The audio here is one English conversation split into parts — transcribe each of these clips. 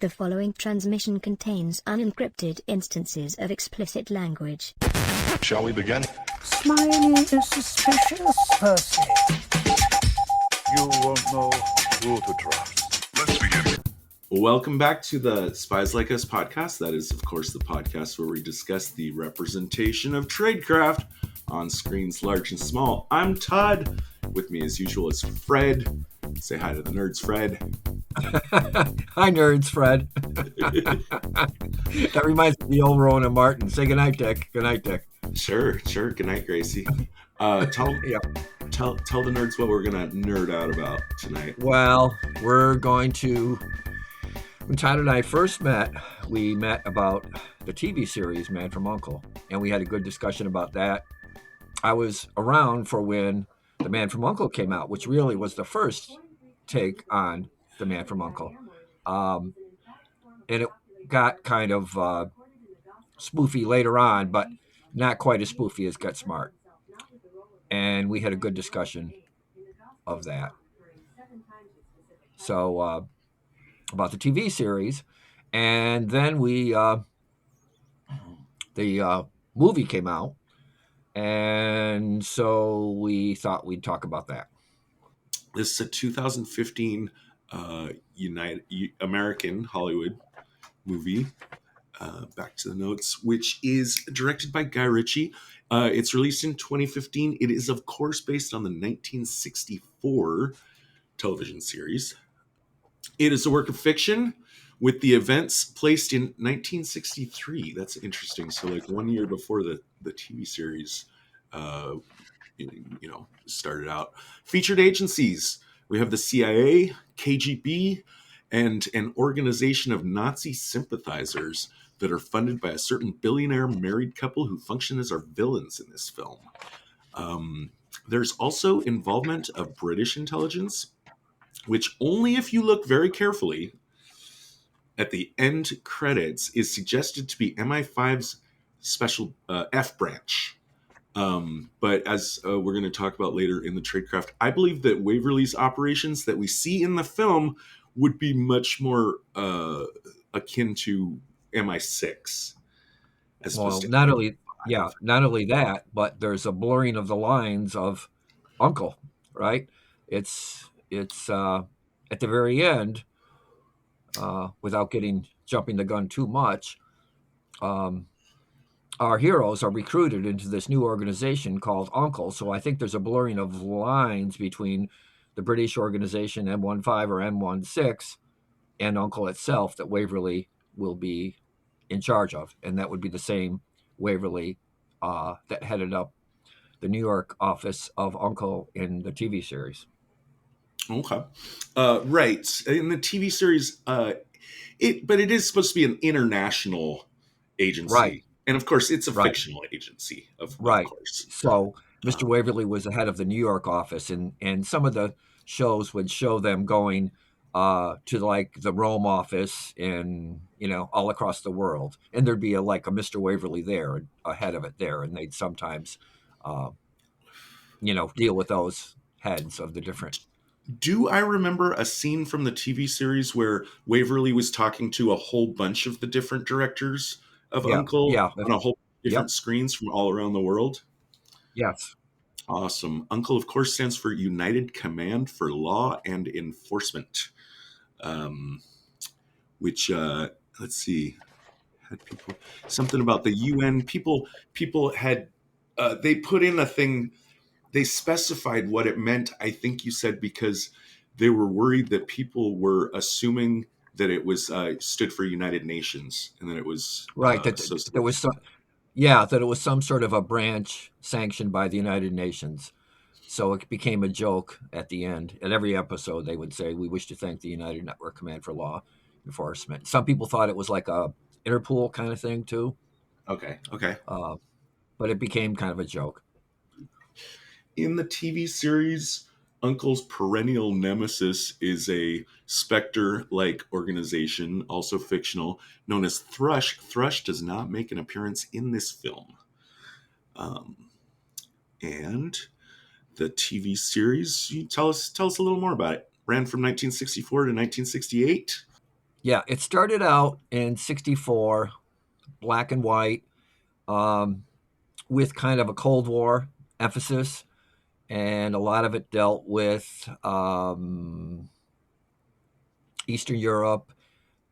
The following transmission contains unencrypted instances of explicit language. Shall we begin? Smiley is suspicious, Percy. You won't know who to trust. Let's begin. Welcome back to the Spies Like Us podcast. That is, of course, the podcast where we discuss the representation of tradecraft on screens large and small. I'm Todd. With me, as usual, is Fred. Say hi to the nerds, Fred. Hi, nerds, Fred. That reminds me of the old Rona Martin. Say goodnight, Dick. Goodnight, Dick. Sure. Good night, Gracie. Tell the nerds what we're going to nerd out about tonight. Well, when Todd and I first met, we met about the TV series Man from U.N.C.L.E, and we had a good discussion about that. I was around for when the Man from U.N.C.L.E came out, which really was the first take on the Man from U.N.C.L E. And it got kind of spoofy later on, but not quite as spoofy as Get Smart. And we had a good discussion of that. So about the TV series. And then the movie came out. And so we thought we'd talk about that. This is a 2015 American Hollywood movie. Back to the notes, which is directed by Guy Ritchie. It's released in 2015. It is, of course, based on the 1964 television series. It is a work of fiction with the events placed in 1963. That's interesting. So, like 1 year before the TV series, started out. Featured agencies. We have the CIA, KGB, and an organization of Nazi sympathizers that are funded by a certain billionaire married couple who function as our villains in this film. There's also involvement of British intelligence, which only if you look very carefully at the end credits is suggested to be MI5's special F branch. But as we're going to talk about later in the tradecraft, I believe that Waverly's operations that we see in the film would be much more akin to MI6. Well, not only that, but there's a blurring of the lines of U.N.C.L.E, right? It's at the very end, without jumping the gun too much. Our heroes are recruited into this new organization called U.N.C.L E. So I think there's a blurring of lines between the British organization M15 or M16 and U.N.C.L E itself that Waverly will be in charge of. And that would be the same Waverly that headed up the New York office of U.N.C.L E in the TV series. Okay. Right. In the TV series, but it is supposed to be an international agency. Right. And of course, it's a fictional agency, of course. So Mr. Waverly was the head of the New York office, and some of the shows would show them going to like the Rome office and all across the world, and there'd be a Mr. Waverly there, ahead of it there, and they'd sometimes deal with those heads of the different. Do I remember a scene from the TV series where Waverly was talking to a whole bunch of the different directors of U.N.C.L.E. on a whole different screens from all around the world? Yes. Awesome. U.N.C.L.E, of course, stands for United Command for Law and Enforcement, which, let's see, had people, something about the UN. People had, they put in a thing, they specified what it meant, I think you said, because they were worried that people were assuming that it was stood for United Nations, and that it was right. That it was some sort of a branch sanctioned by the United Nations. So it became a joke at the end. At every episode, they would say, "We wish to thank the United Network Command for Law Enforcement." Some people thought it was like a Interpol kind of thing too. Okay. But it became kind of a joke. In the TV series, U.N.C.L.'s perennial nemesis is a Spectre-like organization, also fictional, known as Thrush. Thrush does not make an appearance in this film. And the TV series, tell us a little more about it. Ran from 1964 to 1968. Yeah, it started out in '64, black and white, um, with kind of a Cold War emphasis, and a lot of it dealt with Eastern Europe.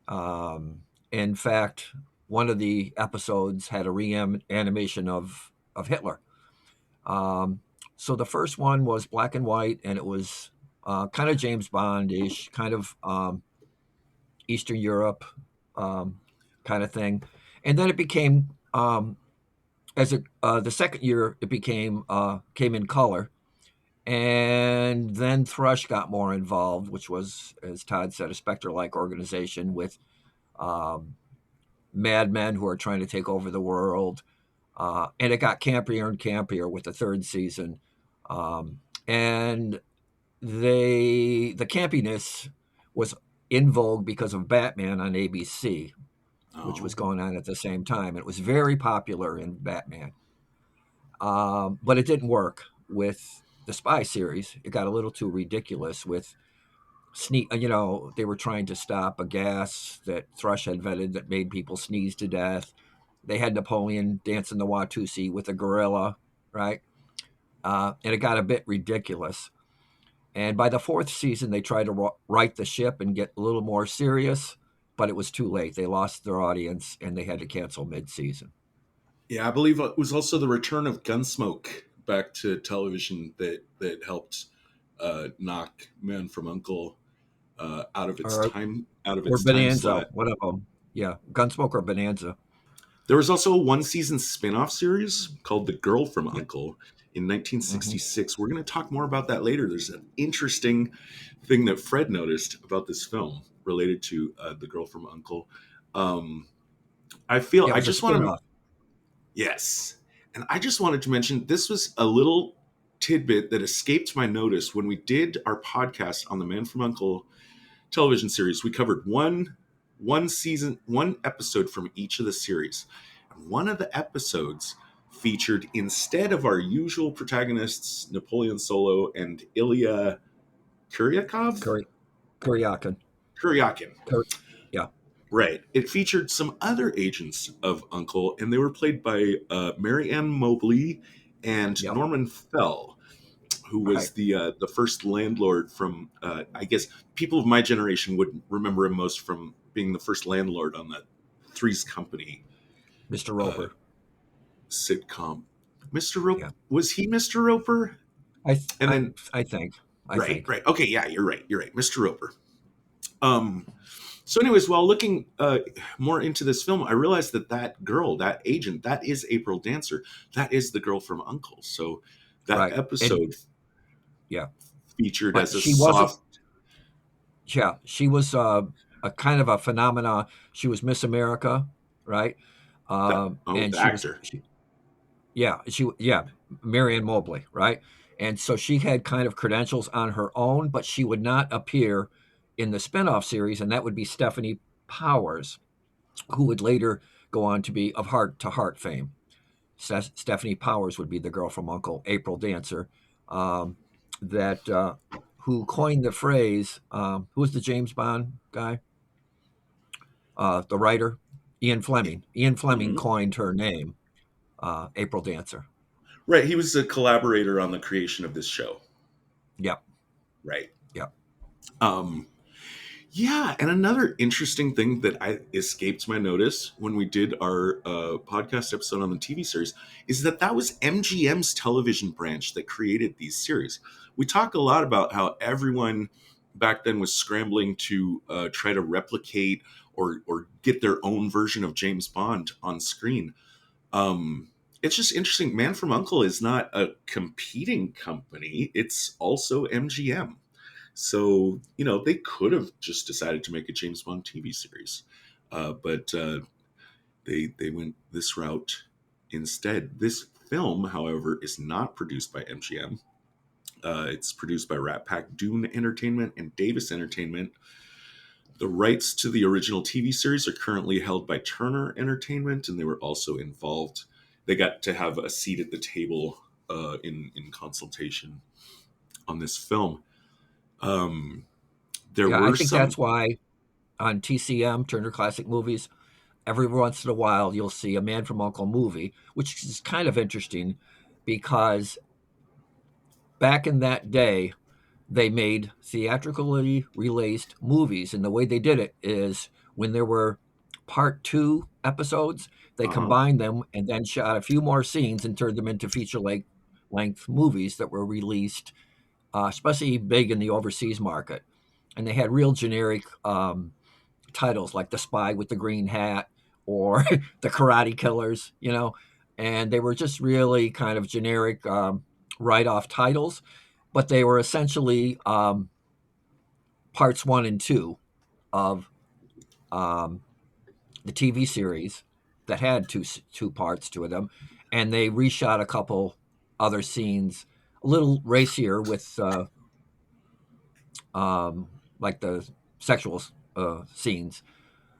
In fact, one of the episodes had a reanimation of Hitler. Um, so the first one was black and white, and it was kind of James Bond-ish, kind of Eastern Europe kind of thing. And then it became, the second year, it came in color. And then Thrush got more involved, which was, as Todd said, a Spectre-like organization with um, madmen who are trying to take over the world. And it got campier and campier with the third season. And the campiness was in vogue because of Batman on ABC, which was Oh, going on at the same time. It was very popular in Batman, but it didn't work with the spy series. It got a little too ridiculous with sneak. They were trying to stop a gas that Thrush had invented that made people sneeze to death. They had Napoleon dancing the Watusi with a gorilla, right? And it got a bit ridiculous. And by the fourth season, they tried to right the ship and get a little more serious, but it was too late. They lost their audience and they had to cancel mid-season. yeah. I believe it was also the return of Gunsmoke back to television that helped knock Man from U.N.C.L.E. Or, out of or its time Bonanza, slot. one of them. Yeah, Gunsmoke or Bonanza. There was also a one-season spin-off series called The Girl from Yeah. U.N.C.L.E. in Mm-hmm. 1966. We're going to talk more about that later. There's an interesting thing that Fred noticed about this film related to The Girl from U.N.C.L.E. Yeah, it I was a just want to, spin-off. yes. And I just wanted to mention this was a little tidbit that escaped my notice when we did our podcast on the Man from U.N.C.L.E. television series. We covered one season, one episode from each of the series. And one of the episodes featured, instead of our usual protagonists, Napoleon Solo and Ilya Kuryakov? Kuryakin. Kuryakin. Yeah. Right. It featured some other agents of Uncle, and they were played by Mary Ann Mobley and Yep. Norman Fell, who was Right. the first landlord from I guess people of my generation would remember him most from being the first landlord on that Three's Company Mr. uh, Roper. sitcom. Mr. Roper, Yeah. was he Mr. Roper? I th- And I then I think. I right, think. right, okay, yeah, you're right, Mr. Roper. Um, so, anyways, while looking more into this film, I realized that girl, that agent, that is April Dancer. That is the girl from Uncle. So that Right. And episode yeah. featured But as a she wasn't. soft. Yeah, she was a kind of a phenomena. She was Miss America, right? Oh, And the actor. yeah, Marianne Mobley, right? And so she had kind of credentials on her own, but she would not appear in the spinoff series, and that would be Stephanie Powers, who would later go on to be of Heart to Heart fame. Stephanie Powers would be the girl from Uncle, April Dancer, um, that who coined the phrase. Who was the James Bond guy? The writer, Ian Fleming. Ian Fleming Mhm. coined her name, April Dancer. Right, he was a collaborator on the creation of this show. Yep, Right. yep. Um, yeah, and another interesting thing that I escaped my notice when we did our podcast episode on the TV series is that was MGM's television branch that created these series. We talk a lot about how everyone back then was scrambling to try to replicate or get their own version of James Bond on screen. It's just interesting. Man from Uncle is not a competing company; it's also MGM. So, they could have just decided to make a James Bond TV series, but they went this route instead. This film, however, is not produced by MGM. It's produced by Rat Pack, Dune Entertainment, and Davis Entertainment. The rights to the original TV series are currently held by Turner Entertainment, and they were also involved. They got to have a seat at the table in consultation on this film. Um, there Yeah, I were think some. that's why. on TCM, Turner Classic Movies, every once in a while you'll see a Man from U.N.C.L.E. movie, which is kind of interesting because back in that day, they made theatrically released movies. And the way they did it is when there were part 2 episodes, they Uh-huh. combined them and then shot a few more scenes and turned them into feature length movies that were released, especially big in the overseas market. And they had real generic titles like The Spy with the Green Hat or The Karate Killers, and they were just really kind of generic write-off titles, but they were essentially parts 1 and 2 of the TV series that had two parts to them, and they reshot a couple other scenes, a little racier with like the sexual scenes.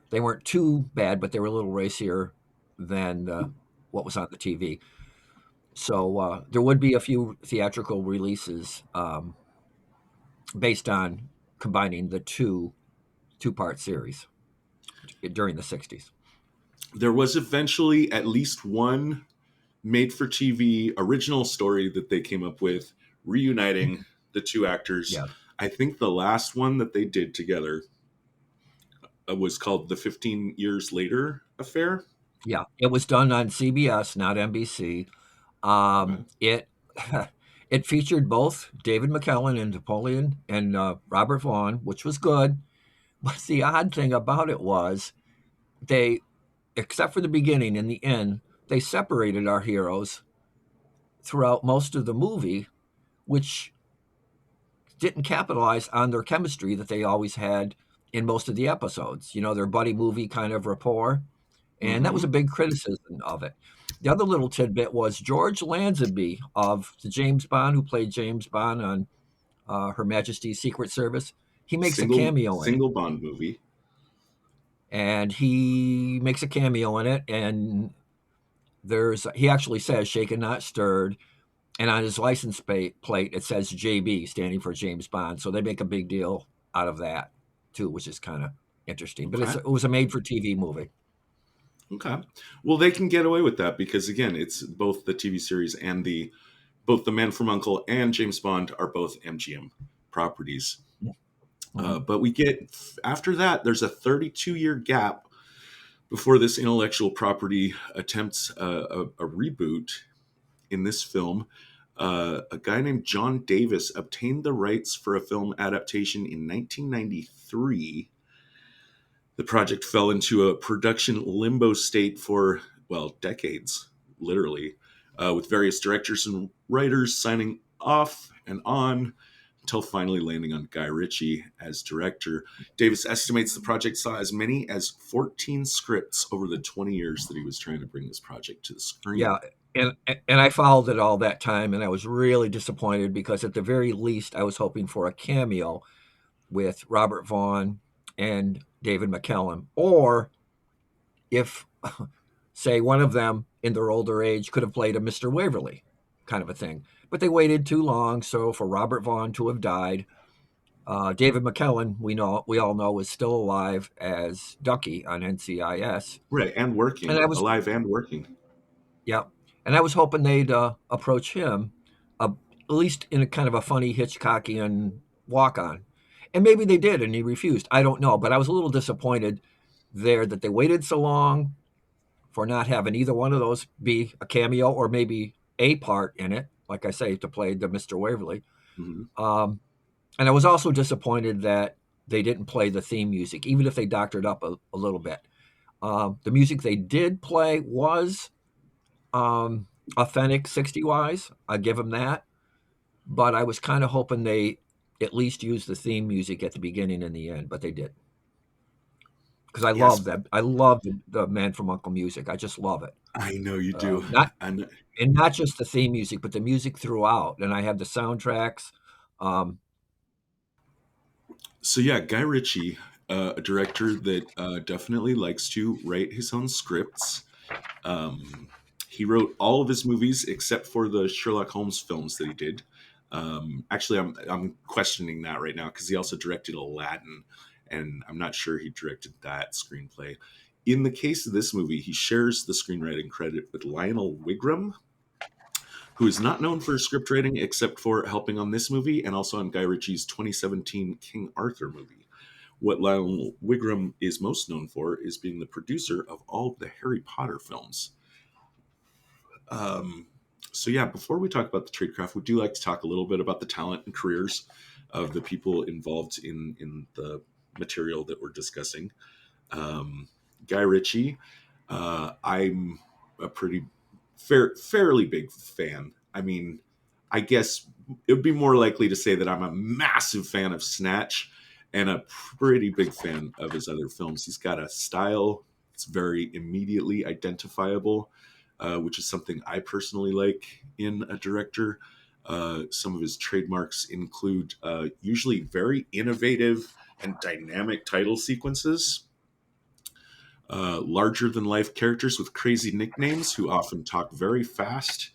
They weren't too bad, but they were a little racier than what was on the TV. So there would be a few theatrical releases based on combining the two-part series during the 60s. There was eventually at least one made-for-TV original story that they came up with, reuniting the two actors. Yeah. I think the last one that they did together was called The 15 Years Later Affair. Yeah, it was done on CBS, not NBC. It it featured both David McKellen and Napoleon and Robert Vaughn, which was good. But the odd thing about it was they, except for the beginning and the end, they separated our heroes throughout most of the movie, which didn't capitalize on their chemistry that they always had in most of the episodes. Their buddy movie kind of rapport. And that was a big criticism of it. The other little tidbit was George Lazenby of the James Bond, who played James Bond on Her Majesty's Secret Service. He makes a cameo in it. Single Bond movie. And he makes a cameo in it. And he actually says shaken, not stirred. And on his license plate, it says JB, standing for James Bond. So they make a big deal out of that, too, which is kind of interesting. Okay. But it was a made-for-TV movie. Okay. Well, they can get away with that because, again, it's both the TV series and both The Man from U.N.C.L.E. and James Bond are both MGM properties. Mm-hmm. But we get, after that, there's a 32-year gap before this intellectual property attempts a reboot. In this film, a guy named John Davis obtained the rights for a film adaptation in 1993. The project fell into a production limbo state for, decades, literally, with various directors and writers signing off and on until finally landing on Guy Ritchie as director. Davis estimates the project saw as many as 14 scripts over the 20 years that he was trying to bring this project to the screen. Yeah, and I followed it all that time, and I was really disappointed because at the very least, I was hoping for a cameo with Robert Vaughn and David McKellen, or if, say, one of them in their older age could have played a Mr. Waverly kind of a thing. But they waited too long, so for Robert Vaughn to have died, David McKellen, we all know, is still alive as Ducky on NCIS. Right, and working, alive and working. Yeah, and I was hoping they'd approach him, at least in a kind of a funny Hitchcockian walk-on. And maybe they did, and he refused. I don't know, but I was a little disappointed there that they waited so long for not having either one of those be a cameo or maybe a part in it, like I say, to play the Mr. Waverly. Mm-hmm. And I was also disappointed that they didn't play the theme music, even if they doctored up a little bit. The music they did play was authentic 60-wise. I give them that. But I was kind of hoping they at least used the theme music at the beginning and the end, but they did. Because I love that. I love the Man from U.N.C.L.E. music. I just love it. I know you do. And not just the theme music, but the music throughout. And I have the soundtracks. So yeah, Guy Ritchie, a director that definitely likes to write his own scripts. He wrote all of his movies except for the Sherlock Holmes films that he did. Actually, I'm questioning that right now because he also directed Aladdin, and I'm not sure he directed that screenplay. In the case of this movie, he shares the screenwriting credit with Lionel Wigram, who is not known for script writing except for helping on this movie and also on Guy Ritchie's 2017 King Arthur movie. What Lionel Wigram is most known for is being the producer of all of the Harry Potter films. So yeah, before we talk about the tradecraft, we do like to talk a little bit about the talent and careers of the people involved in the material that we're discussing. Guy Ritchie, I'm a fairly big fan. I mean, I guess it would be more likely to say that I'm a massive fan of Snatch and a pretty big fan of his other films. He's got a style that's very immediately identifiable, which is something I personally like in a director. Some of his trademarks include usually very innovative and dynamic title sequences, larger than life characters with crazy nicknames who often talk very fast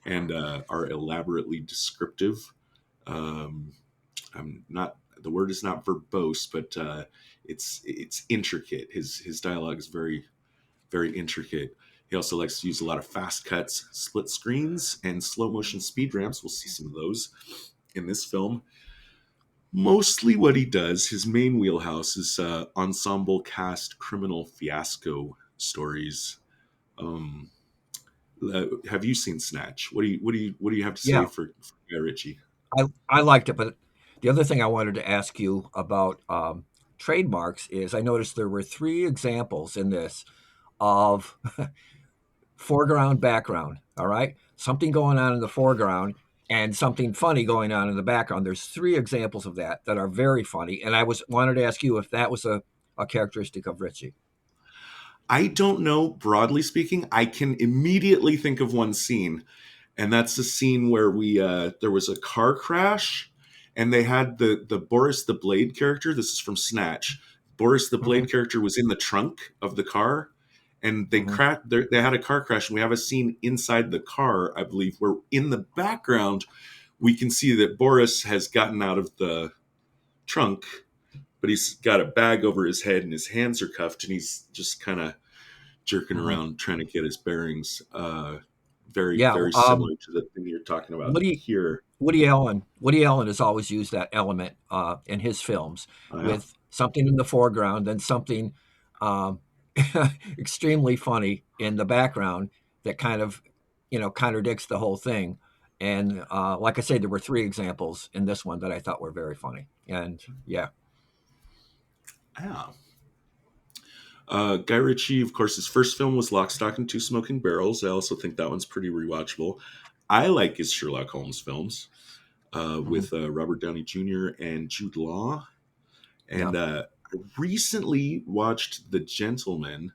and are elaborately descriptive. The word is not verbose, but it's intricate. His dialogue is very, very intricate. He also likes to use a lot of fast cuts, split screens, and slow motion speed ramps. We'll see some of those in this film. Mostly what he does, his main wheelhouse, is ensemble cast criminal fiasco stories. Have you seen Snatch? What do you have to say Yeah, for Guy Ritchie? I liked it, but the other thing I wanted to ask you about trademarks is I noticed there were 3 examples in this of foreground, background. All right, something going on in the foreground and something funny going on in the background. There's 3 examples of that are very funny, and I wanted to ask you if that was a characteristic of Ritchie. I don't know, broadly speaking. I can immediately think of one scene, and that's the scene where there was a car crash, and they had the Boris the Blade character. This is from Snatch. Boris the Blade character was in the trunk of the car, and they had a car crash, and we have a scene inside the car, I believe, where in the background we can see that Boris has gotten out of the trunk, but he's got a bag over his head and his hands are cuffed, and he's just kind of jerking around trying to get his bearings. Very, Yeah, very similar to the thing you're talking about Woody here. Woody Allen has always used that element in his films Yeah. with something in the foreground and something um, extremely funny in the background that kind of contradicts the whole thing. And like I said, there were 3 examples in this one that I thought were very funny. And yeah, Yeah. Guy Ritchie, of course, his first film was Lock, Stock, and Two Smoking Barrels. I also think that one's pretty rewatchable. I like his Sherlock Holmes films with Robert Downey Jr. and Jude Law. And I recently watched The Gentleman,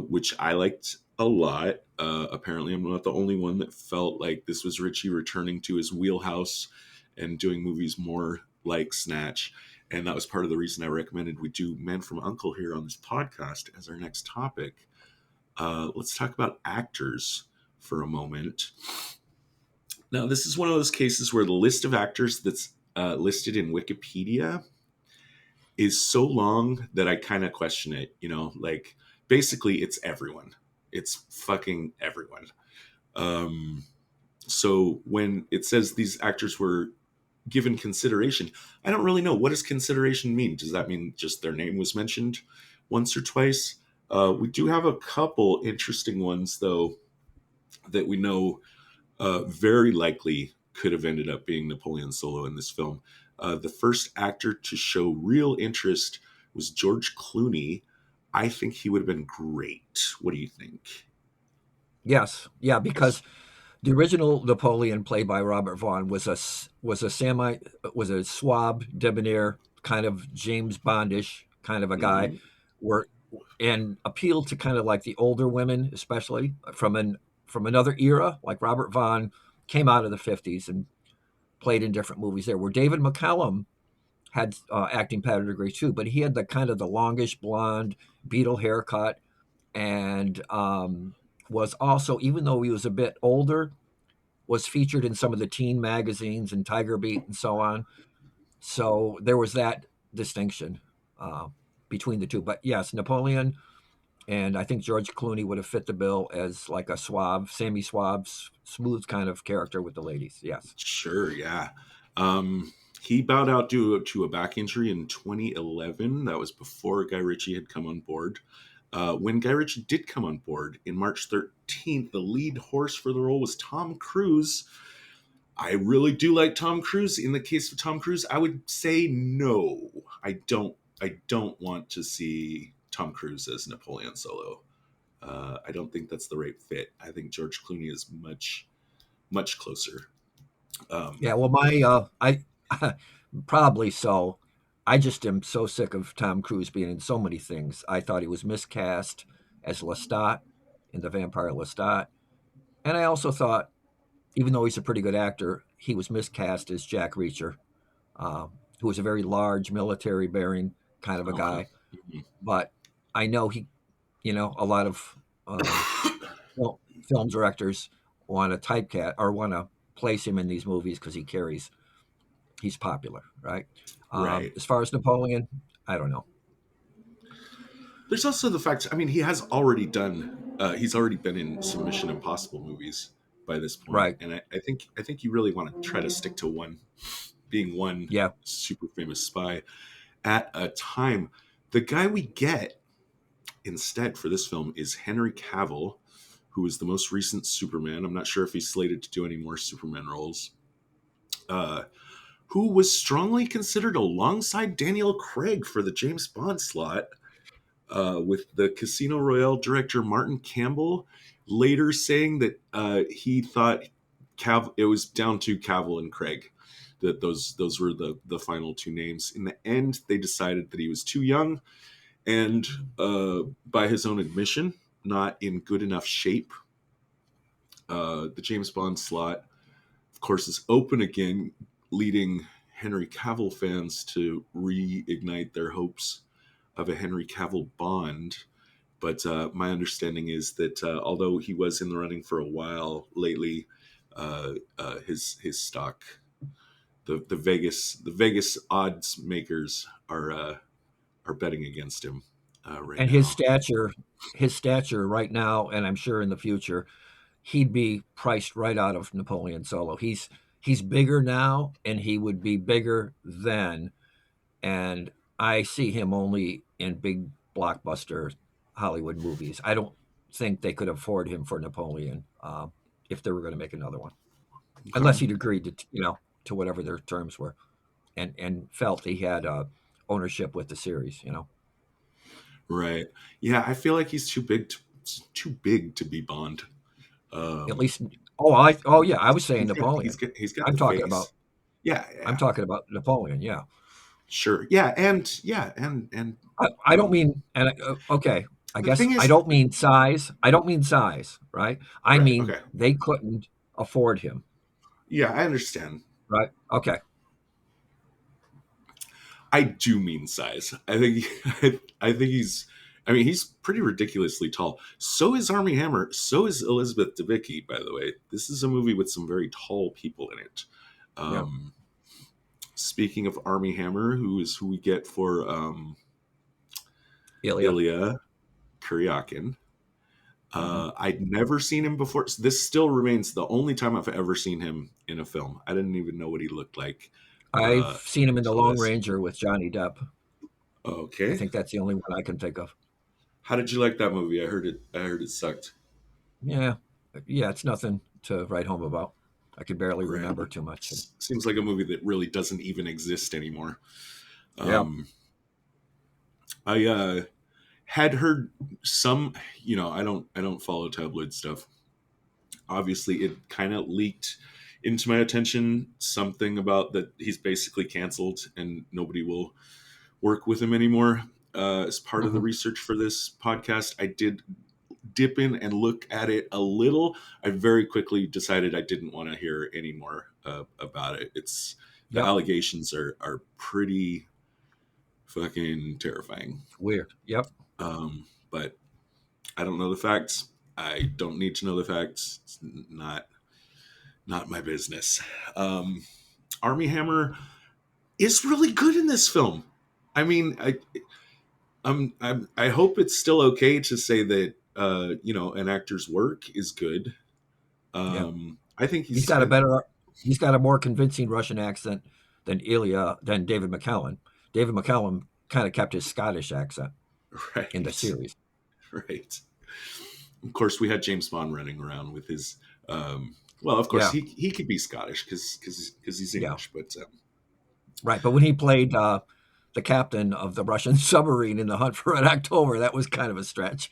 which I liked a lot. Apparently, I'm not the only one that felt like this was Ritchie returning to his wheelhouse and doing movies more like Snatch. And that was part of the reason I recommended we do Man from U.N.C.L.E. here on this podcast as our next topic. Let's talk about actors for a moment. Now, this is one of those cases where the list of actors that's listed in Wikipedia is so long that I kind of question it. Like basically it's everyone. It's fucking everyone. So when it says these actors were given consideration, I don't really know. What does consideration mean? Does that mean just their name was mentioned once or twice? We do have a couple interesting ones, though, that we know very likely could have ended up being Napoleon solo in this film. The first actor to show real interest was George Clooney. I think he would have been great. What do you think? yes, yeah, because the original Napoleon, played by Robert Vaughn, was a suave, debonair, kind of James Bondish kind of a guy, and appealed to kind of like the older women, especially from another era. Like Robert Vaughn came out of the 50s and played in different movies there. Where David McCallum had acting pedigree too, but he had the kind of the longish blonde Beatle haircut, and was also, even though he was a bit older, was featured in some of the teen magazines and Tiger Beat and so on. So there was that distinction. between the two. But yes, Napoleon and I think George Clooney would have fit the bill as like a suave, smooth kind of character with the ladies. Yes. Sure, yeah. He bowed out due to a back injury in 2011. That was before Guy Ritchie had come on board. When Guy Ritchie did come on board in March 13th, the lead horse for the role was Tom Cruise. I really do like Tom Cruise. In the case of Tom Cruise, I would say no. I don't want to see Tom Cruise as Napoleon Solo. I don't think that's the right fit. I think George Clooney is much closer. Yeah. Well, I probably so. I just am so sick of Tom Cruise being in so many things. I thought he was miscast as Lestat in The Vampire Lestat. And I also thought, even though he's a pretty good actor, he was miscast as Jack Reacher, who was a very large military bearing kind of a guy. But I know a lot of film directors want to typecast or want to place him in these movies because he's popular, right? Right. As far as Napoleon, I don't know. There's also the fact, I mean, he's already been in some Mission Impossible movies by this point. Right. And I think you really want to try to stick to being one Yeah. super famous spy at a time. The guy we get instead for this film is Henry Cavill, who is the most recent Superman. I'm not sure if he's slated to do any more Superman roles. Who was strongly considered alongside Daniel Craig for the James Bond slot, with the Casino Royale director Martin Campbell later saying that he thought it was down to Cavill and Craig, that those were the final two names. In the end, they decided that he was too young and, by his own admission, not in good enough shape. The James Bond slot, of course, is open again, leading Henry Cavill fans to reignite their hopes of a Henry Cavill Bond. But my understanding is that although he was in the running for a while lately, his stock, the Vegas odds makers are betting against him right And now. his stature right now, and I'm sure in the future, he'd be priced right out of Napoleon Solo. He's bigger now, and he would be bigger then. And I see him only in big blockbuster Hollywood movies. I don't think they could afford him for Napoleon if they were going to make another one, unless he'd agreed to whatever their terms were, and felt he had ownership with the series. Right. Yeah, I feel like he's too big to be Bond. At least, yeah, I was saying Napoleon. He's got. I'm the talking face. about. Yeah, I'm talking about Napoleon. Yeah. Sure. Yeah, and I don't mean okay. I guess thing is, I don't mean size. Right? I right, mean okay. they couldn't afford him. Yeah, I understand. Right? Okay. I do mean size. I think he's. I mean, he's pretty ridiculously tall. So is Armie Hammer. So is Elizabeth Debicki. By the way, this is a movie with some very tall people in it. Yeah. Speaking of Armie Hammer, who we get for Ilya Kuryakin. I'd never seen him before. So this still remains the only time I've ever seen him in a film. I didn't even know what he looked like. I've seen him in The Lone Ranger with Johnny Depp. Okay. I think that's the only one I can think of. How did you like that movie? I heard it sucked. Yeah, it's nothing to write home about. I could barely remember too much. Seems like a movie that really doesn't even exist anymore. Yeah. I had heard some, I don't follow tabloid stuff. Obviously, it kind of leaked into my attention something about that he's basically canceled and nobody will work with him anymore. As part of the research for this podcast, I did dip in and look at it a little. I very quickly decided I didn't want to hear any more about it. The allegations are pretty fucking terrifying. Weird. Yep. But I don't know the facts. I don't need to know the facts. It's not my business. Armie Hammer is really good in this film. I mean, I hope it's still okay to say that an actor's work is good. Yeah, I think he's he's got a better, he's got a more convincing Russian accent than Ilya, than David McCallum. David McCallum kind of kept his Scottish accent in the right, series. right. Of course, we had James Bond running around with his. Well, of course, Yeah, he could be Scottish because he's yeah, English, but right. But when he played the captain of the Russian submarine in The Hunt for Red October, that was kind of a stretch.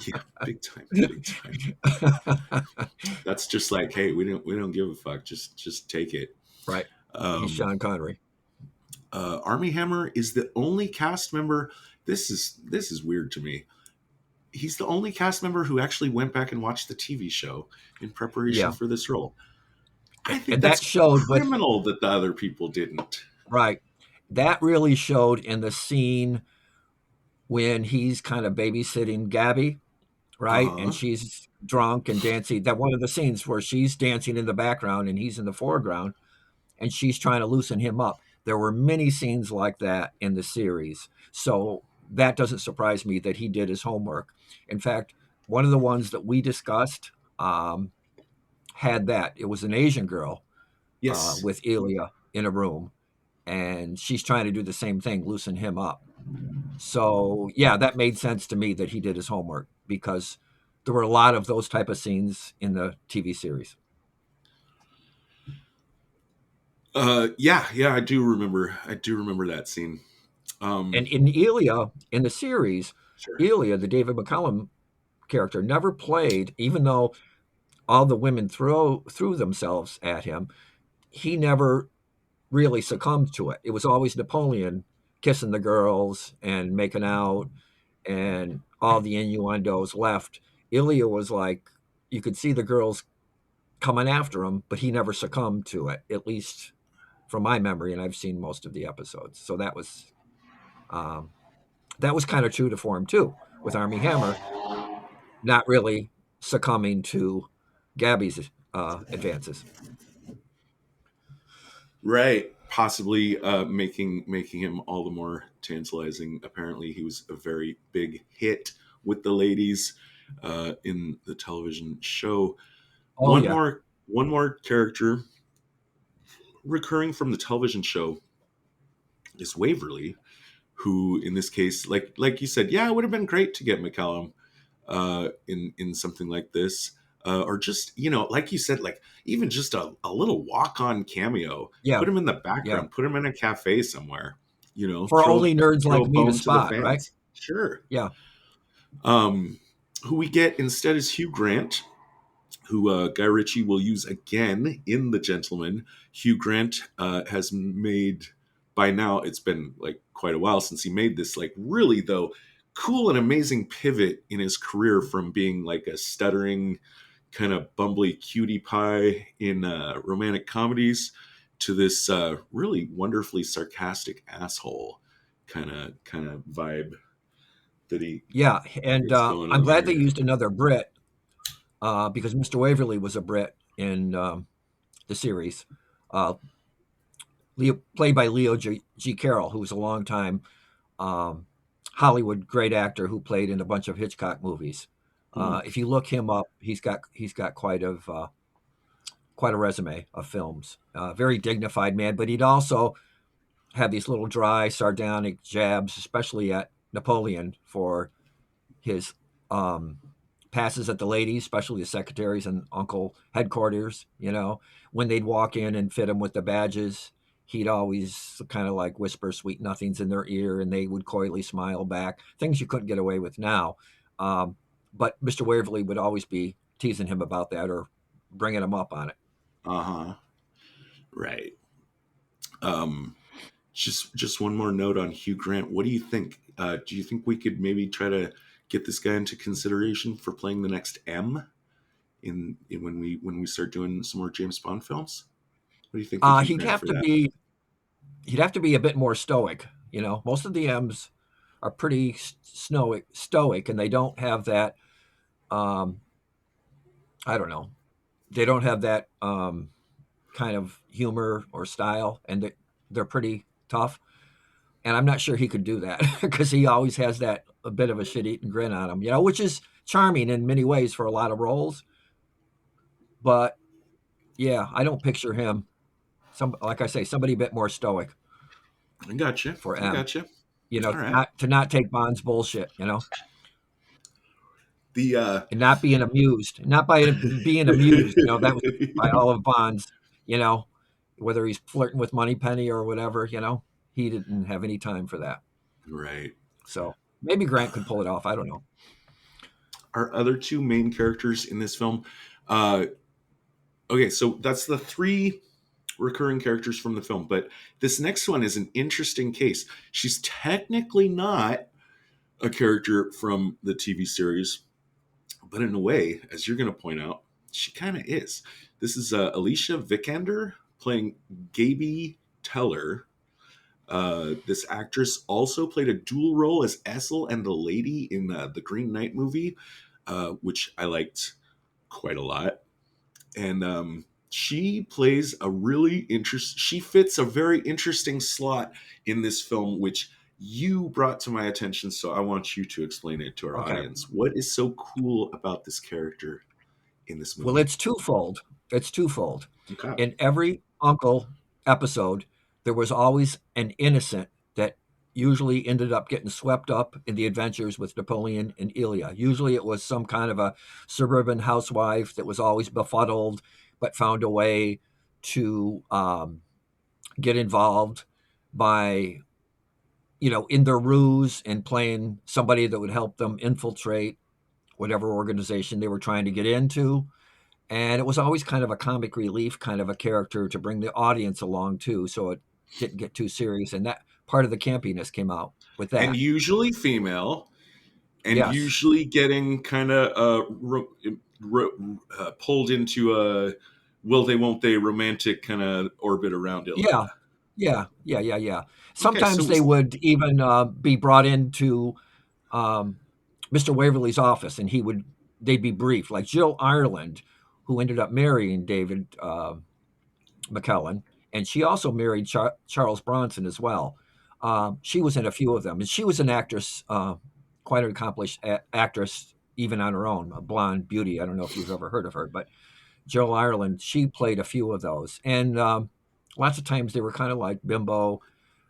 yeah, big time, big time. That's just like, hey, we don't give a fuck. Just take it. Right. He's Um, Sean Connery. Armie Hammer is the only cast member. This is weird to me. He's the only cast member who actually went back and watched the TV show in preparation Yeah. for this role. I think And that that's showed with, criminal that the other people didn't. right. That really showed in the scene when he's kind of babysitting Gabby, Uh right? And huh. she's drunk and dancing. That one of the scenes where she's dancing in the background and he's in the foreground and she's trying to loosen him up. There were many scenes like that in the series. So that doesn't surprise me that he did his homework. In fact, one of the ones that we discussed had that. It was an Asian girl Yes. with Ilya in a room, and she's trying to do the same thing, loosen him up. So yeah, that made sense to me that he did his homework because there were a lot of those type of scenes in the TV series. Yeah, yeah, I do remember. I do remember that scene. And Um, in Ilya, in the series, sure. Ilya, the David McCallum character, never played, even though all the women threw themselves at him, he never really succumbed to it. It was always Napoleon kissing the girls and making out and all the innuendos left. Ilya was like, you could see the girls coming after him, but he never succumbed to it, at least from my memory. And I've seen most of the episodes. So um, that was kind of true to form too, with Armie Hammer not really succumbing to Gabby's advances. Right. Possibly making him all the more tantalizing. Apparently, he was a very big hit with the ladies in the television show. Oh yeah, One more character recurring from the television show is Waverly, who in this case, like you said, yeah, it would have been great to get McCallum in something like this. Or just, like you said, like even just a little walk-on cameo. yeah, Put him in the yeah. background. Put him in a cafe somewhere. For only nerds Throw like a me to bone to the spot, right? fans. Sure. Yeah. Um, who we get instead is Hugh Grant, who Guy Ritchie will use again in The Gentleman. Hugh Grant has made, by now it's been like quite a while since he made this like really though cool and amazing pivot in his career from being like a stuttering kind of bumbly cutie pie in romantic comedies to this really wonderfully sarcastic asshole kind of vibe that he Yeah, and gets going I'm on glad they here. used another Brit because Mr. Waverly was a Brit in the series, uh, played by Leo G. Carroll, who was a longtime um, Hollywood great actor who played in a bunch of Hitchcock movies. Hmm. If you look him up, he's got quite a resume of films. Very dignified man, but he'd also have these little dry, sardonic jabs, especially at Napoleon for his um, passes at the ladies, especially the secretaries and uncle headquarters. When they'd walk in and fit him with the badges, he'd always kind of like whisper sweet nothings in their ear, and they would coyly smile back. Things you couldn't get away with now. But Mr. Waverly would always be teasing him about that or bringing him up on it. Uh-huh. Right. Um, just one more note on Hugh Grant. What do you think? Do you think we could maybe try to get this guy into consideration for playing the next M in when we start doing some more James Bond films? What do you think of Hugh He'd Grant have for to that? be he'd have to be a bit more stoic. Most of the M's are pretty stoic, and they don't have that. Um, I don't know. They don't have that kind of humor or style, and they're pretty tough. And I'm not sure he could do that because he always has that a bit of a shit-eating grin on him, which is charming in many ways for a lot of roles. But yeah, I don't picture him. Like I say, somebody a bit more stoic I got you. for I M. got you. All right. not take Bond's bullshit, The and not being amused, not by being amused. That was by all of Bond's, whether he's flirting with Moneypenny or whatever, he didn't have any time for that. Right. So maybe Grant could pull it off. I don't know. Our other two main characters in this film. Okay, so that's the three recurring characters from the film. But this next one is an interesting case. She's technically not a character from the TV series, but in a way, as you're going to point out, she kind of is. This is Alicia Vikander playing Gaby Teller. This actress also played a dual role as Essel and the lady in the Green Knight movie, which I liked quite a lot. And she plays she fits a very interesting slot in this film, which you brought to my attention. So I want you to explain it to our audience. What is so cool about this character in this movie? Well, it's twofold. Okay. In every Uncle episode, there was always an innocent that usually ended up getting swept up in the adventures with Napoleon and Ilya. Usually it was some kind of a suburban housewife that was always befuddled, but found a way to get involved by, in their ruse and playing somebody that would help them infiltrate whatever organization they were trying to get into. And it was always kind of a comic relief kind of a character to bring the audience along too, so it didn't get too serious. And that part of the campiness came out with that. And usually female, and usually getting kind of pulled into a will they won't they romantic kind of orbit around Ilya. Yeah. Sometimes they would even be brought into Mr. Waverly's office, and they'd be briefed, like Jill Ireland, who ended up marrying David McKellen, and she also married Charles Bronson as well. She was in a few of them, and she was an actress, quite an accomplished actress, even on her own, a blonde beauty. I don't know if you've ever heard of her, but Jill Ireland, she played a few of those, and lots of times they were kind of like bimbo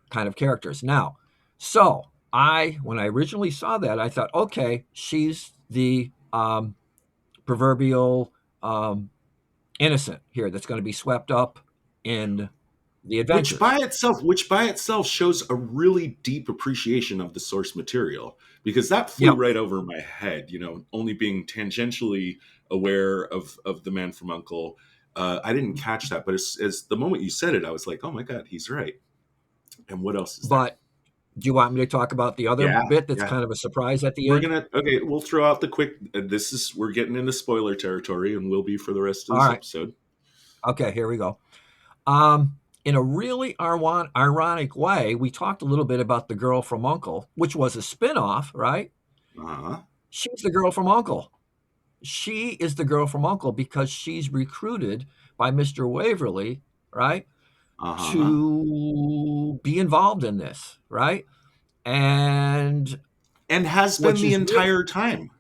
kind of characters. Now, so when I originally saw that, I thought, okay, she's the proverbial innocent here that's going to be swept up in the adventure. Which by itself shows a really deep appreciation of the source material, because that flew right over my head, only being tangentially aware of The Man from U.N.C.L.E. I didn't catch that, but as the moment you said it, I was like, oh my God, he's right. And what else is there? Do you want me to talk about the other bit that's kind of a surprise at the end? We'll throw out the quick, we're getting into spoiler territory and will be for the rest of this episode. Okay, here we go. In a really ironic way, we talked a little bit about The Girl from U.N.C.L.E., which was a spinoff, right? Uh-huh. She's the girl from U.N.C.L.E. She is the girl from U.N.C.L.E. because she's recruited by Mr. Waverly, right? To be involved in this, right? And has been the entire time.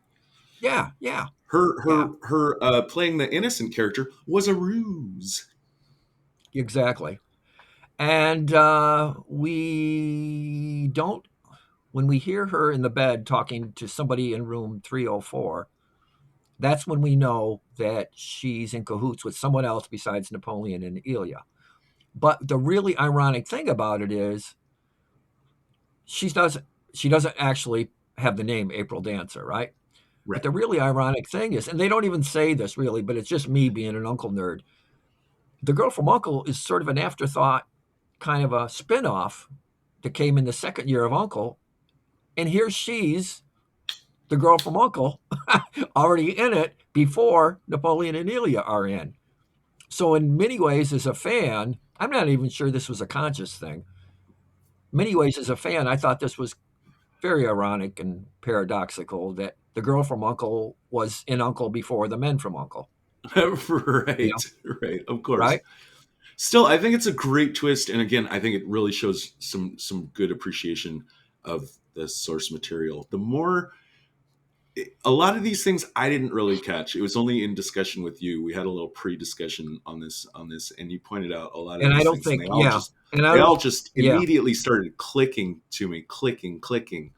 Yeah. Her playing the innocent character was a ruse. Exactly. And we don't, when we hear her in the bed talking to somebody in room 304, that's when we know that she's in cahoots with someone else besides Napoleon and Ilya. But the really ironic thing about it is she doesn't actually have the name April Dancer, right? But the really ironic thing is, and they don't even say this really, but it's just me being an Uncle nerd, The Girl from U.N.C.L.E. is sort of an afterthought, kind of a spinoff that came in the second year of U.N.C.L.E. And here she's the girl from U.N.C.L.E. already in it before Napoleon and Ilya are in. So in many ways, as a fan, I'm not even sure this was a conscious thing. Many ways, as a fan, I thought this was very ironic and paradoxical that the girl from U.N.C.L.E. was in U.N.C.L.E. before the men from U.N.C.L.E. Right, of course. Right? Still, I think it's a great twist, and again, I think it really shows some good appreciation of the source material. A lot of these things I didn't really catch. It was only in discussion with you. We had a little pre-discussion on this, and you pointed out a lot of And I these don't things, and think, yeah, and I they don't, all just yeah, immediately started clicking to me, clicking.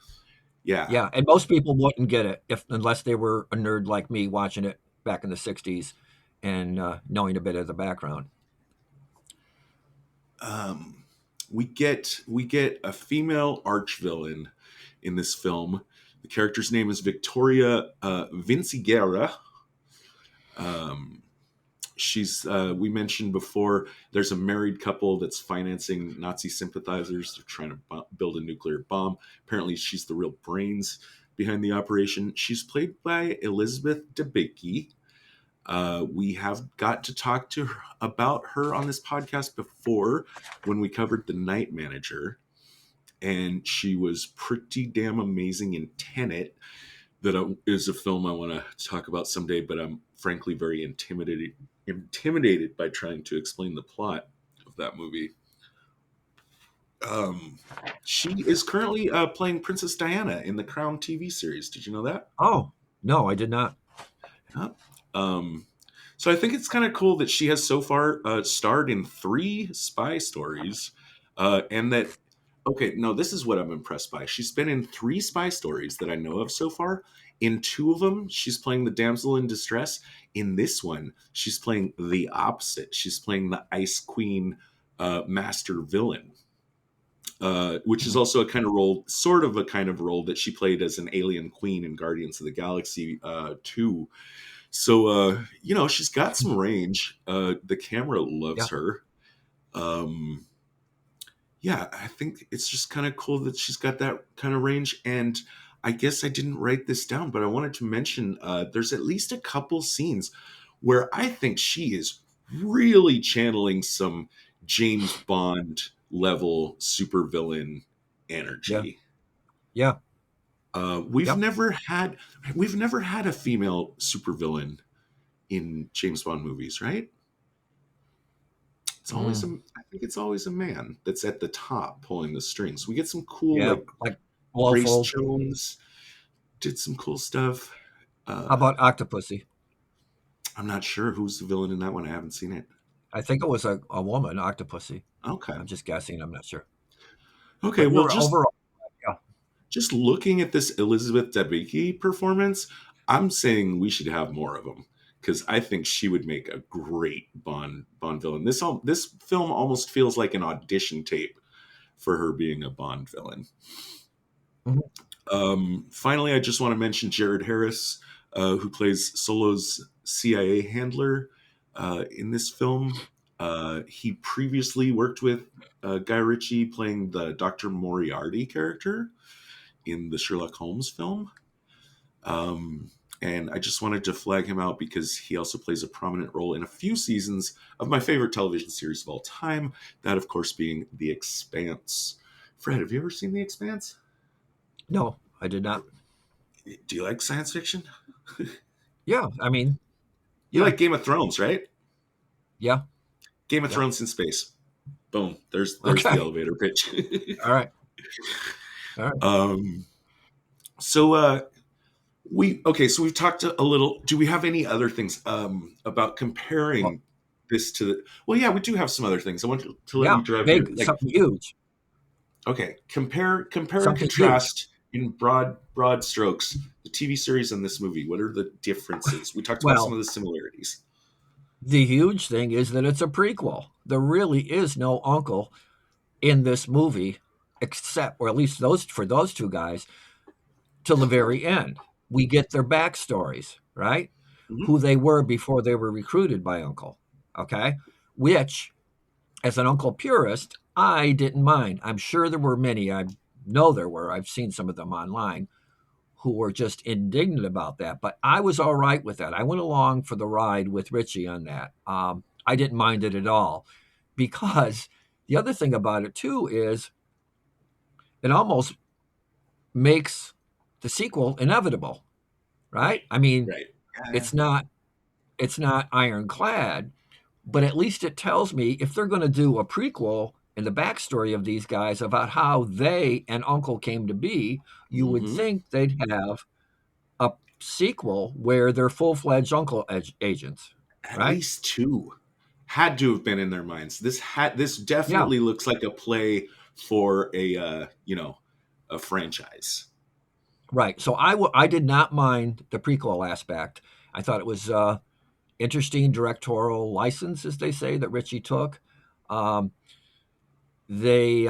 Yeah. yeah, and most people wouldn't get it unless they were a nerd like me watching it back in the '60s and knowing a bit of the background. We get a female archvillain in this film. The character's name is Victoria Vinciguerra. She's we mentioned before, there's a married couple that's financing Nazi sympathizers. They're trying to build a nuclear bomb. Apparently she's the real brains behind the operation. She's played by Elizabeth Debicki. We have got to talk to her about her on this podcast before, when we covered The Night Manager, and she was pretty damn amazing in Tenet. That is a film I want to talk about someday, but I'm frankly very intimidated by trying to explain the plot of that movie. She is currently playing Princess Diana in the Crown TV series. Did you know that? Oh, no, I did not. Yeah. So I think it's kind of cool that she has so far starred in 3 spy stories, and that. Okay, no, this is what I'm impressed by. She's been in 3 spy stories that I know of so far. In 2 of them, she's playing the damsel in distress. In this one, she's playing the opposite. She's playing the Ice Queen master villain, which is also a kind of role, sort of a kind of role that she played as an alien queen in Guardians of the Galaxy 2. So, she's got some range. The camera loves her. Yeah, I think it's just kind of cool that she's got that kind of range. And I guess I didn't write this down, but I wanted to mention there's at least a couple scenes where I think she is really channeling some James Bond level supervillain energy. Yeah. We've never had a female supervillain in James Bond movies, right? It's always I think it's always a man that's at the top pulling the strings. We get some cool like Grace Blofeld. Jones did some cool stuff. How about Octopussy? I'm not sure who's the villain in that one. I haven't seen it. I think it was a woman, Octopussy. Okay. I'm just guessing. I'm not sure. Okay, but well, overall, just looking at this Elizabeth Debicki performance, I'm saying we should have more of them, because I think she would make a great Bond villain. This film almost feels like an audition tape for her being a Bond villain. Mm-hmm. Finally, I just want to mention Jared Harris, who plays Solo's CIA handler in this film. He previously worked with Guy Ritchie playing the Dr. Moriarty character in the Sherlock Holmes film. And I just wanted to flag him out because he also plays a prominent role in a few seasons of my favorite television series of all time, that, of course, being The Expanse. Fred, have you ever seen The Expanse? No, I did not. Do you like science fiction? Yeah, I mean... You like Game of Thrones, right? Yeah. Game of Thrones in space. Boom. There's the elevator pitch. All right. So we've talked a little. Do we have any other things about comparing this to the... Well, yeah, we do have some other things. I want to let you drive big, something huge. Okay, compare Something and contrast in broad strokes the TV series and this movie. What are the differences? We talked about some of the similarities. The huge thing is that it's a prequel. There really is no uncle in this movie, except, or at least for those 2 guys, till the very end. We get their backstories, right? Mm-hmm. Who they were before they were recruited by Uncle, okay? Which, as an Uncle purist, I didn't mind. I'm sure there were many, I know there were, I've seen some of them online, who were just indignant about that. But I was all right with that. I went along for the ride with Ritchie on that. I didn't mind it at all, because the other thing about it, too, is it almost makes the sequel inevitable, right? I mean, it's not ironclad, but at least it tells me if they're going to do a prequel and the backstory of these guys about how they and Uncle came to be, you would Mhm. think they'd have a sequel where they're full-fledged Uncle agents, At right? least two had to have been in their minds. This Yeah, definitely looks like a play for a franchise. right. So I did not mind the prequel aspect. I thought it was interesting directorial license, as they say, that Ritchie took. Um, they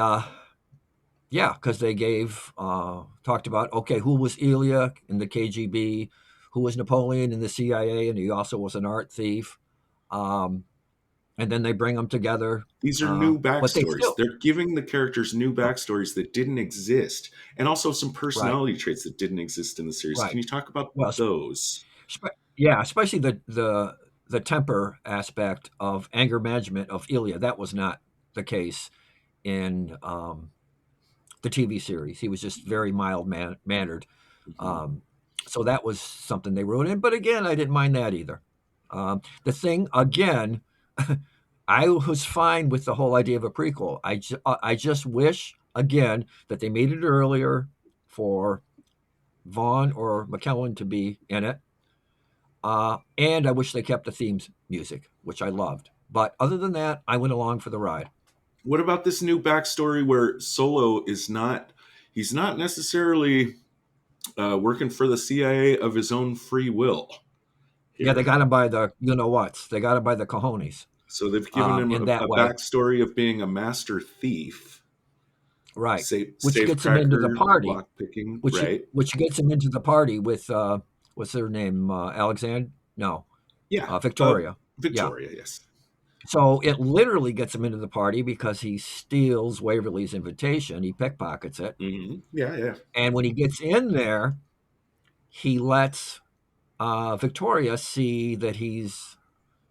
Yeah, because they gave talked about, okay, who was Ilya in the KGB, who was Napoleon in the CIA, and he also was an art thief. Um, and then they bring them together, These are new but they backstories. still They're giving the characters new backstories that didn't exist, and also some right, personality traits that didn't exist in the series. right. Can you talk about Well, those? yeah, especially the temper aspect of anger management of Ilya. That was not the case in the TV series. He was just very mild mannered. Mhm. Um, so that was something they wrote in. But again, I didn't mind that either. The thing, again, I was fine with the whole idea of a prequel. I just wish, again, that they made it earlier for Vaughn or McKellen to be in it. And I wish they kept the themes music, which I loved. But other than that, I went along for the ride. What about this new backstory where Solo is not? He's not necessarily working for the CIA of his own free will Yeah, they here. got him by the you know what's. They got him by the cojones So they've given him in a that way. backstory of being a master thief, Right. Which gets him into the safecracker, party, lock picking, which right? which gets him into the party with what's her name? Alexander? No, Yeah, Victoria. Yeah. Victoria, yes. So it literally gets him into the party because he steals Waverly's invitation. He pickpockets it. Yeah, yeah. And when he gets in there, he lets Victoria see that he's